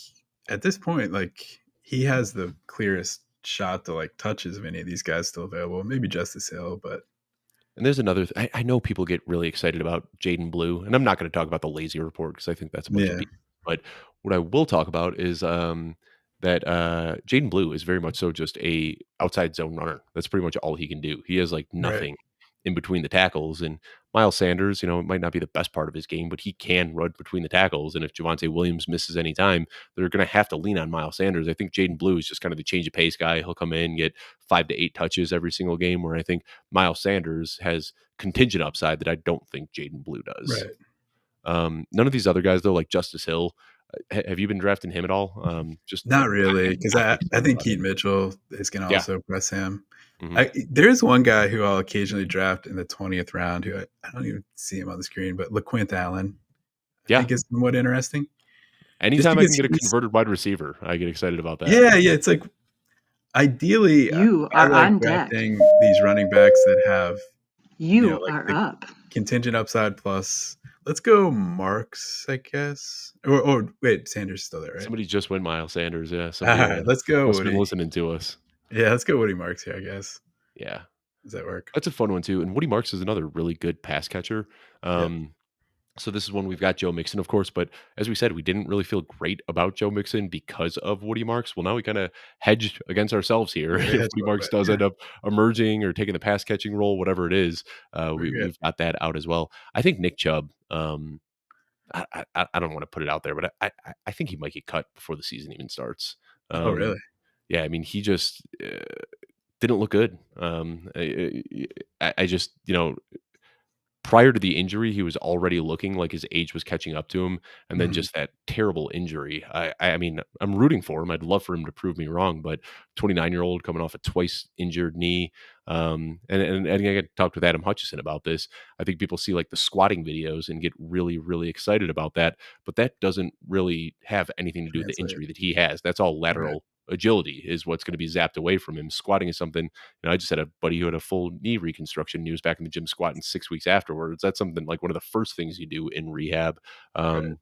B: at this point, like, he has the clearest shot to, like, touches of any of these guys still available. Maybe Justice Hill, but
A: And there's another I know people get really excited about Jaden Blue, and I'm not gonna talk about the lazy report because I think that's a bunch of
B: yeah,
A: B but what I will talk about is, that, Jaden Blue is very much so just a outside zone runner. That's pretty much all he can do. He has, like,
B: right,
A: nothing in between the tackles, and Miles Sanders, it might not be the best part of his game, but he can run between the tackles, and if Javonte Williams misses any time, they're gonna have to lean on Miles Sanders. I think Jaden Blue is just kind of the change of pace guy. He'll come in, get 5 to 8 touches every single game, where I think Miles Sanders has contingent upside that I don't think Jaden Blue does.
B: right.
A: None of these other guys though, like Justice Hill, have you been drafting him at all? Just
B: Not
A: I'm
B: really, 'cause
A: not
B: I
A: excited
B: think
A: about it.
B: Keaton Mitchell is gonna
A: Yeah.
B: also press him.
A: Mhm.
B: There is one guy who I'll occasionally draft in the 20th round who I don't even see him on the screen, but LaQuint Allen, I
A: Yeah.
B: think is somewhat interesting just
A: Anytime I can
B: because
A: get a
B: he's
A: converted wide receiver, I get excited about that.
B: yeah, yeah, it's like ideally,
C: You
B: I
C: are
B: like
C: on deck.
B: drafting these running backs that have,
C: You
B: like,
C: are
B: the
C: up.
B: contingent upside plus let's go Marks, I guess, or wait, Sanders is still there, right?
A: Somebody just went Miles Sanders, yeah, somebody,
B: Alright, let's go
A: must have been
B: Woody.
A: listening to us.
B: Yeah, let's go Woody Marks here, I guess.
A: Yeah.
B: Does that work?
A: That's a fun one too, and Woody Marks is another really good pass catcher.
B: Yep.
A: Um, so this is one we've got Joe Mixon, of course, but as we said, we didn't really feel great about Joe Mixon because of Woody Marks. Well, now we kinda hedged against ourselves here.
B: Yeah, we
A: If
B: hedged
A: Woody
B: a little
A: Marks
B: bit,
A: does
B: yeah,
A: end up emerging or taking the pass catching role, whatever it is,
B: very good.
A: we've got that out as well. I think Nick Chubb, I don't wanna put it out there, but I think he might get cut before the season even starts.
B: Oh, really?
A: Yeah, I mean, he just, didn't look good. I just, prior to the injury, he was already looking like his age was catching up to him, and then
B: Mhm.
A: just that terrible injury. I mean, I'm rooting for him. I'd love for him to prove me wrong, but 29-year-old coming off a twice injured knee, and I talked with Adam Hutchison about this. I think people see like the squatting videos and get really, really excited about that, but that doesn't really have anything to do with the
B: Translate.
A: injury that he has. That's all
B: Right,
A: lateral agility is what's going to be zapped away from him. Squatting is something I just had a buddy who had a full knee reconstruction. And he was back in the gym squatting 6 weeks afterwards. That's something like one of the first things you do in rehab.
B: right.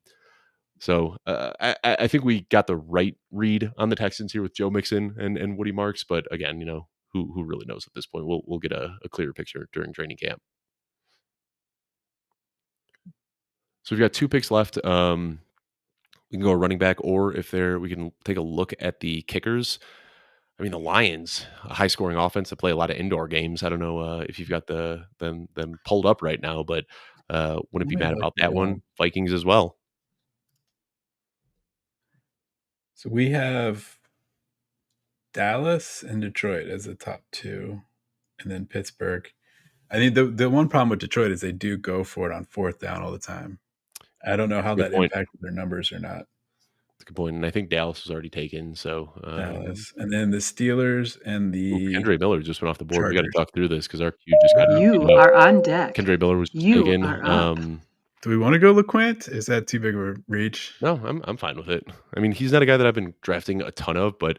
A: I think we got the right read on the Texans here with Joe Mixon and Woody Marks. But again, who really knows at this point? We'll get a clearer picture during training camp. So we've got 2 picks left. We can go a running back, or if there, we can take a look at the kickers. I mean, the Lions, a high scoring offense that play a lot of indoor games. I don't know if you've got them pulled up right now, but wouldn't be
B: Let me
A: mad
B: look
A: about that
B: it up.
A: one. Vikings as well.
B: So we have Dallas and Detroit as the top 2, and then Pittsburgh. I think the one problem with Detroit is they do go for it on 4th down all the time. I don't know
A: That's
B: how
A: a good
B: that
A: point.
B: impacted their numbers or not.
A: That's a good point, and I think Dallas was already taken, so,
B: Dallas, and then the Steelers and
A: ooh,
B: the
A: Kendre Miller just went off the board. We gotta
B: Chargers.
A: talk through this because our queue just got
C: You
A: beat up.
C: are on deck.
A: Kendre Miller was just
C: You
A: taken.
C: are up.
B: Do we wanna go LeQuint? Is that too big of a reach?
A: No, I'm fine with it. I mean, he's not a guy that I've been drafting a ton of, but,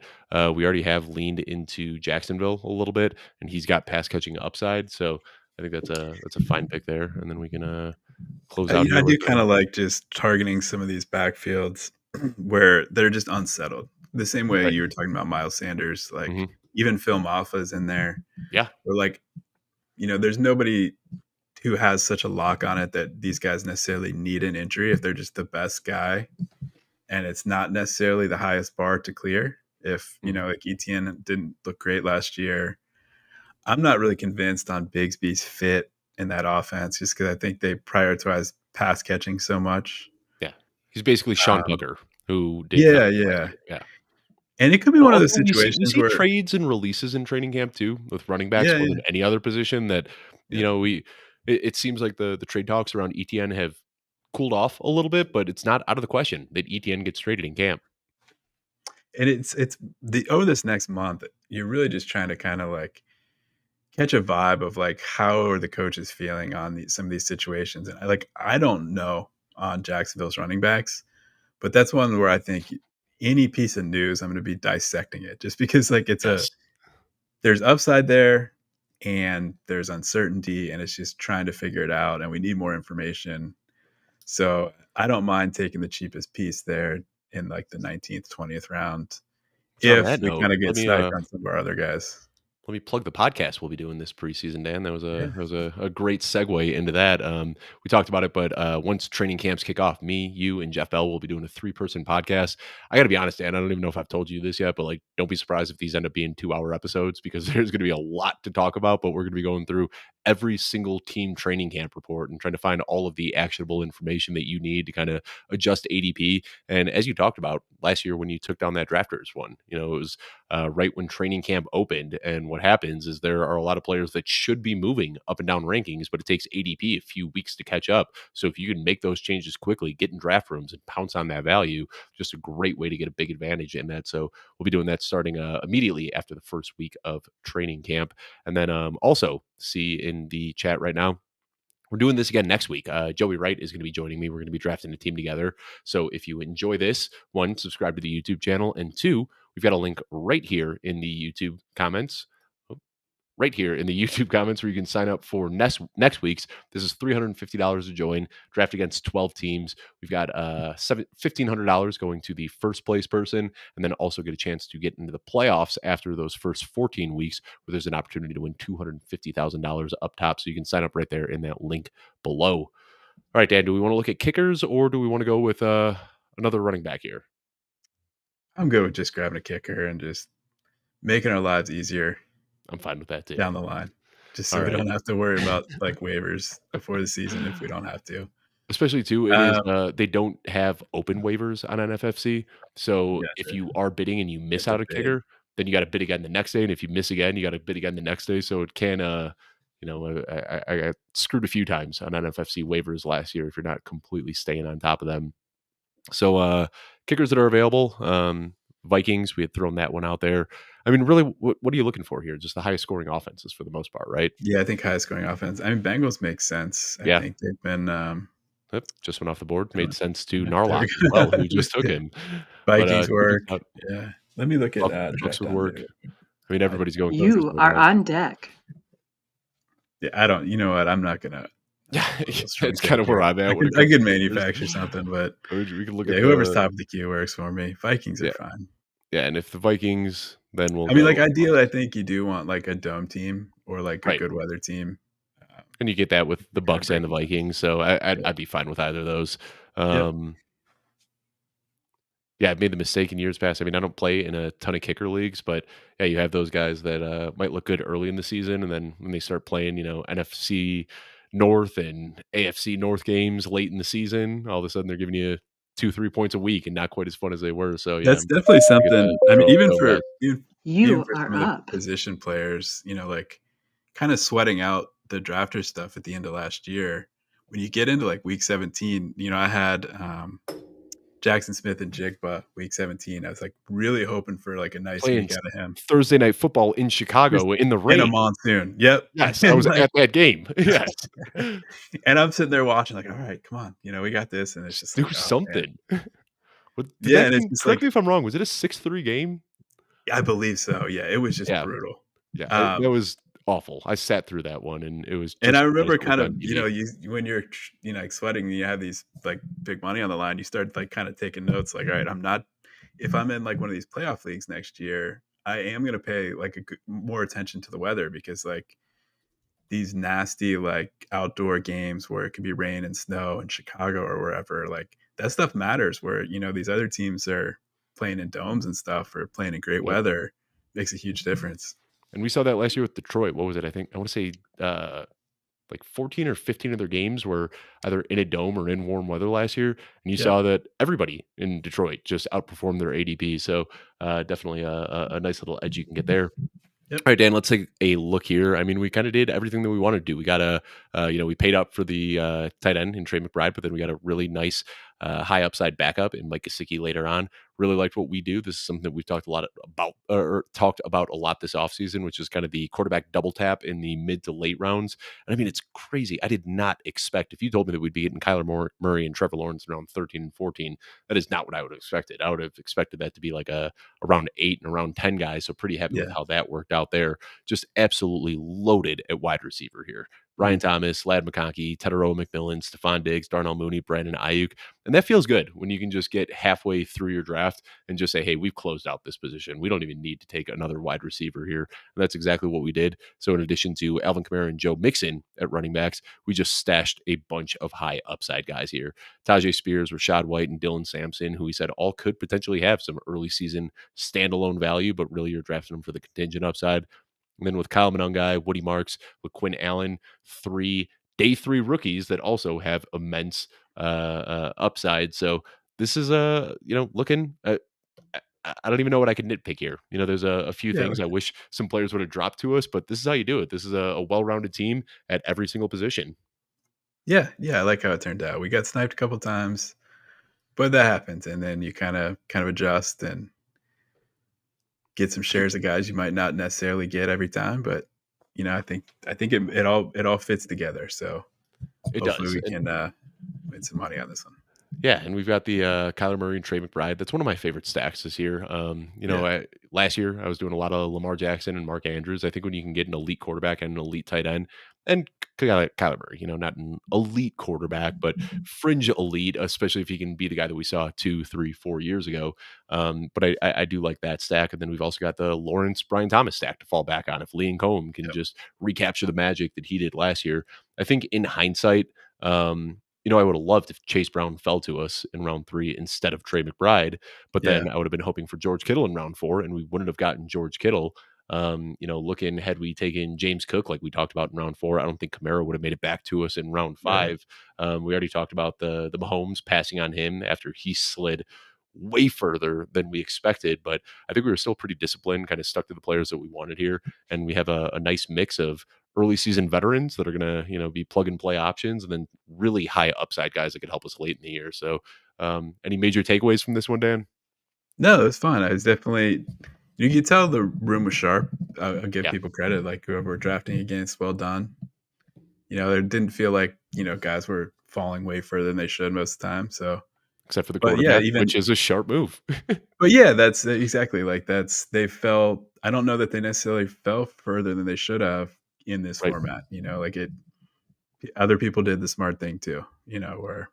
A: we already have leaned into Jacksonville a little bit, and he's got pass catching upside, so I think that's a fine pick there, and then we can, close out
B: I
A: here with,
B: do kinda like just targeting some of these backfields where they're just unsettled. The same way
A: right.
B: you were talking about Miles Sanders, like,
A: Mhm.
B: even Phil Maffa's in there.
A: Yeah,
B: Or, like, there's nobody who has such a lock on it that these guys necessarily need an injury if they're just the best guy, and it's not necessarily the highest bar to clear. If,
A: mhm.
B: like ETN didn't look great last year, I'm not really convinced on Bigsby's fit in that offense just because I think they prioritize pass catching so much.
A: Yeah. He's basically Sean
B: Um,
A: Tucker, who did
B: yeah,
A: nothing last
B: yeah,
A: year. Yeah.
B: and it could be
A: Well,
B: one of those
A: also, you
B: situations
A: see
B: where
A: trades and releases in training camp too with running backs
B: yeah,
A: more
B: yeah,
A: than any other position that, you
B: yeah,
A: know, it seems like the trade talks around ETN have cooled off a little bit, but it's not out of the question that ETN gets traded in camp.
B: and it's the over this next month, you're really just trying to kinda, like, catch a vibe of, like, how are the coaches feeling on some of these situations, and I don't know on Jacksonville's running backs, but that's one where I think any piece of news, I'm gonna be dissecting it just because, like,
A: Yes.
B: there's upside there and there's uncertainty, and it's just trying to figure it out, and we need more information. So, I don't mind taking the cheapest piece there in, like, the 19th, 20th round
A: So on
B: if
A: that
B: we
A: note,
B: kinda get sniped on some of our other guys.
A: let me plug the podcast we'll be doing this preseason, Dan. That was
B: Yeah.
A: a great segue into that. We talked about it, but once training camps kick off, me, you, and Jeff Bell will be doing a 3-person podcast. I got to be honest, Dan. I don't even know if I've told you this yet, but like, don't be surprised if these end up being 2-hour episodes because there's going to be a lot to talk about. But we're going to be going through every single team training camp report and trying to find all of the actionable information that you need to kind of adjust ADP. And as you talked about last year when you took down that drafters one, it was right when training camp opened. And what happens is there are a lot of players that should be moving up and down rankings, but it takes ADP a few weeks to catch up. So if you can make those changes quickly, get in draft rooms and pounce on that value, just a great way to get a big advantage in that. So we'll be doing that starting immediately after the first week of training camp. And then also see in the chat right now, we're doing this again next week. Joey Wright is going to be joining me. We're going to be drafting a team together. So if you enjoy this, one, subscribe to the YouTube channel, and two, we've got a link right here in the YouTube comments. Right here in the YouTube comments where you can sign up for next week's. This is $350 to join. Draft against 12 teams. We've got $1,500 going to the first place person, and then also get a chance to get into the playoffs after those first 14 weeks, where there's an opportunity to win $250,000 up top. So you can sign up right there in that link below. All right, Dan, do we want to look at kickers or do we want to go with another running back here?
B: I'm good with just grabbing a kicker and just making our lives easier
A: I'm fine with that too.
B: down the line, just
A: All
B: so we
A: right.
B: don't have to worry about, like, waivers before the season if we don't have to.
A: Especially too, it is,
B: Um,
A: they don't have open waivers on NFFC, so if
B: gotcha.
A: you are bidding and you
B: You
A: miss
B: have to
A: out a
B: bid.
A: kicker, then you gotta bid again the next day, and if you miss again, you gotta bid again the next day, so it can, I got screwed a few times on NFFC waivers last year if you're not completely staying on top of them. So, kickers that are available, Vikings, we had thrown that one out there. I mean, really, what are you looking for here? Just the highest scoring offenses for the most part, right?
B: Yeah, I think highest scoring offense. I mean, Bengals make sense. I
A: Yeah.
B: think they've been,
A: Yep, just went off the board. Made
B: doing
A: sense to
B: yeah, there
A: Narlock
B: we
A: as well, who
B: go.
A: just took
B: Yeah.
A: him. But,
B: Vikings
A: check this
B: work.
A: out.
B: Yeah. Let me look at,
A: Bucks
B: draft
A: would
B: on bid
A: work.
B: real quick.
A: I mean,
B: I
A: everybody's going
B: Bucks
A: kickers
C: You
A: right
C: are
A: now.
C: on deck.
B: Yeah, I don't you know what? I'm not gonna
A: Yeah,
B: go a little strong
A: that's kind of
B: take
A: where
B: here.
A: I'm at when it
B: I
A: comes
B: could
A: to kickers.
B: manufacture something, but
A: We can look
B: yeah,
A: at
B: whoever's
A: the
B: top of the queue works for me. Vikings are
A: yeah,
B: fine.
A: yeah, and if the Vikings, then we'll
B: I mean, like,
A: go
B: ideally, I
A: Bucks.
B: think you do want, like, a dome team or, like, a
A: Right,
B: good weather team,
A: and you get that with the
B: to kinda
A: Bucks and
B: break
A: the
B: it down.
A: Vikings, so
B: Yeah.
A: I'd be fine with either of those.
B: Yep.
A: Um, yeah, I've made the mistake in years past. I mean, I don't play in a ton of kicker leagues, but yeah, you have those guys that might look good early in the season, and then when they start playing, NFC North and AFC North games late in the season, all of a sudden they're giving you 2, 3 points a week and not quite as fun as they were. So yeah,
B: That's
A: I'm
B: definitely
A: good to
B: something. I mean, even
A: throw 'em
B: for
A: back.
B: even
C: You
B: for
C: are
B: some of the
C: up.
B: position players, like, kinda sweating out the drafter stuff at the end of last year. When you get into, like, week 17, I had, Jackson Smith and Jigba week 17. I was, like, really hoping for, like, a nice
A: Playing
B: week out of him.
A: Thursday night football in
B: Just
A: Chicago in the
B: in a
A: rain.
B: monsoon. Yep.
A: Yes, I
B: And,
A: was
B: like
A: at that game. Yes.
B: and I'm sitting there watching like, "All right, come on, we got this," and it's
A: Just
B: just
A: do
B: like, "Oh, man."
A: something. What did
B: Yeah,
A: that
B: and it's
A: game
B: just
A: correct
B: like
A: me if I'm wrong, was it a 6-3 game?
B: I believe so, yeah, it was just
A: Yeah,
B: brutal.
A: yeah, that
B: Um,
A: was awful. I sat through that one, and it was
B: and I
A: just as bad as
B: remember
A: it looked
B: kind
A: on
B: of,
A: TV.
B: when you're, like, sweating and you have these, like, big money on the line, you start, like, kinda taking notes, like, "All right, I'm not if I'm in, like, one of these playoff leagues next year, I am gonna pay, like, a g more attention to the weather because, like, these nasty, like, outdoor games where it could be rain and snow in Chicago or wherever, like, that stuff matters where, these other teams are playing in domes and stuff or playing in great
A: Yep,
B: weather makes a huge difference.
A: and we saw that last year with Detroit. What was it? I think I wanna say, like 14 or 15 of their games were either in a dome or in warm weather last year, and you
B: Yep,
A: saw that everybody in Detroit just outperformed their ADP. So definitely a nice little edge you can get there.
B: yep,
A: All right, Dan, let's take a look here. I mean, we kind of did everything that we wanted to do. We got we paid up for the tight end in Trey McBride, but then we got a really nice high upside backup in Mike Gesicki later on. Really liked what we do. This is something that we've talked a lot about, or talked about a lot this offseason, which is kind of the quarterback double tap in the mid to late rounds. And I mean, it's crazy. I did not expect, if you told me that we'd be getting Murray and Trevor Lawrence around 13 and 14, that is not what I would have expected. I would have expected that to be like a around 8 and around 10 guys. So pretty happy with
B: yeah,
A: how that worked out there. Just absolutely loaded at wide receiver here. Ryan
B: mhm,
A: Thomas, Lad McConkey, Tedero McMillan, Stefon Diggs, Darnell Mooney, Brandon Aiyuk. And that feels good when you can just get halfway through your draft and just say, hey, we've closed out this position. We don't even need to take another wide receiver here. And that's exactly what we did. So in addition to Alvin Kamara and Joe Mixon at running backs, we just stashed a bunch of high upside guys here. Tajay Spears, Rashad White, and Dylan Samson, who we said all could potentially have some early season standalone value, but really you're drafting them for the contingent upside. And then with Kyle Monangai, Woody Marks, with Quinn Allen, three day three rookies that also have immense upside. So this is looking. I don't even know what I could nitpick here. There's a few
B: yeah,
A: things I wish some players would have dropped to us, but this is how you do it. This is a well-rounded team at every single position.
B: yeah, yeah, I like how it turned out. We got sniped a couple times, but that happens, and then you kind of adjust and get some shares of guys you might not necessarily get every time, but, I think it all fits together, so
A: It
B: hopefully
A: does.
B: we can, win some money on this one.
A: Yeah, and we've got the Kyler Murray and Trey McBride. That's one of my favorite stacks this year.
B: Yeah,
A: Last year I was doing a lot of Lamar Jackson and Mark Andrews. I think when you can get an elite quarterback and an elite tight end, and Kyler Murray, not an elite quarterback, but fringe elite, especially if he can be the guy that we saw 2, 3, 4 years ago. But I do like that stack, and then we've also got the Lawrence Brian Thomas stack to fall back on if Lee and Combe can
B: yep,
A: just recapture the magic that he did last year. I think in hindsight. I would have loved if Chase Brown fell to us in round 3 instead of Trey McBride, but
B: yeah,
A: then I would have been hoping for George Kittle in round 4, and we wouldn't have gotten George Kittle. Looking had we taken James Cook like we talked about in round 4, I don't think Kamara would have made it back to us in round
B: right.
A: 5. We already talked about the Mahomes passing on him after he slid way further than we expected, but I think we were still pretty disciplined, kind of stuck to the players that we wanted here, and we have a nice mix of early season veterans that are gonna, be plug and play options, and then really high upside guys that could help us late in the year. So, any major takeaways from this one, Dan?
B: No, it was fun. I was definitely you could tell the room was sharp. I'll give
A: Yeah,
B: people credit, like, whoever we're drafting against, well done. It didn't feel like, guys were falling way further than they should most of the time, so
A: except for the
B: but yeah,
A: quarterback,
B: even
A: which is a sharp move.
B: but yeah, that's exactly, like, they fell I don't know that they necessarily fell further than they should have in this
A: Right.
B: format, like, other people did the smart thing too, where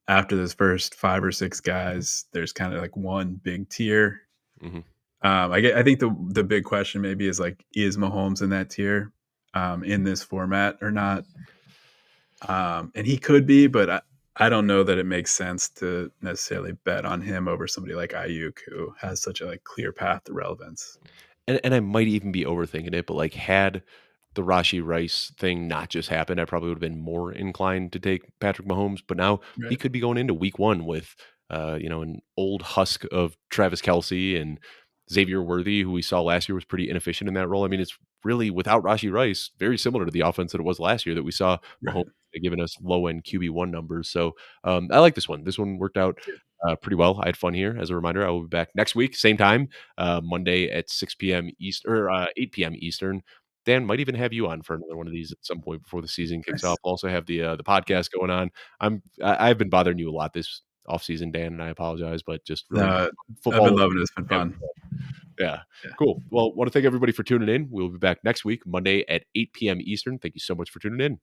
B: after those first 5 or 6 guys, there's kinda, like, one big tier.
A: Mhm.
B: I think the big question maybe is, like, is Mahomes in that tier, in this format or not? And he could be, but I don't know that it makes sense to necessarily bet on him over somebody like Ayuk, who has such a, like, clear path to relevance.
A: And I might even be overthinking it, but, like, had the Rashi Rice thing not just happened, I probably would have been more inclined to take Patrick Mahomes, but now he
B: Right.
A: could be going into week 1 with an old husk of Travis Kelce and Xavier Worthy, who we saw last year was pretty inefficient in that role. I mean, it's really without Rashee Rice, very similar to the offense that it was last year that we saw Mahomes
B: Right.
A: giving us low end QB1 numbers. So I like this one. This one worked out
B: Yeah.
A: pretty well. I had fun here. As a reminder, I will be back next week, same time, Monday at 6 p.m. East or 8 p.m. Eastern. Dan might even have you on for another one of these at some point before the season kicks off.
B: Nice.
A: I'll also have the podcast going on. I've been bothering you a lot this off season, Dan, and I apologize, but just really
B: No, I've been
A: football.
B: loving it. It's been
A: Having
B: fun.
A: fun. Yeah,
B: Yeah.
A: cool. Well, want to thank everybody for tuning in. We'll be back next week, Monday at 8 p.m. Eastern. Thank you so much for tuning in.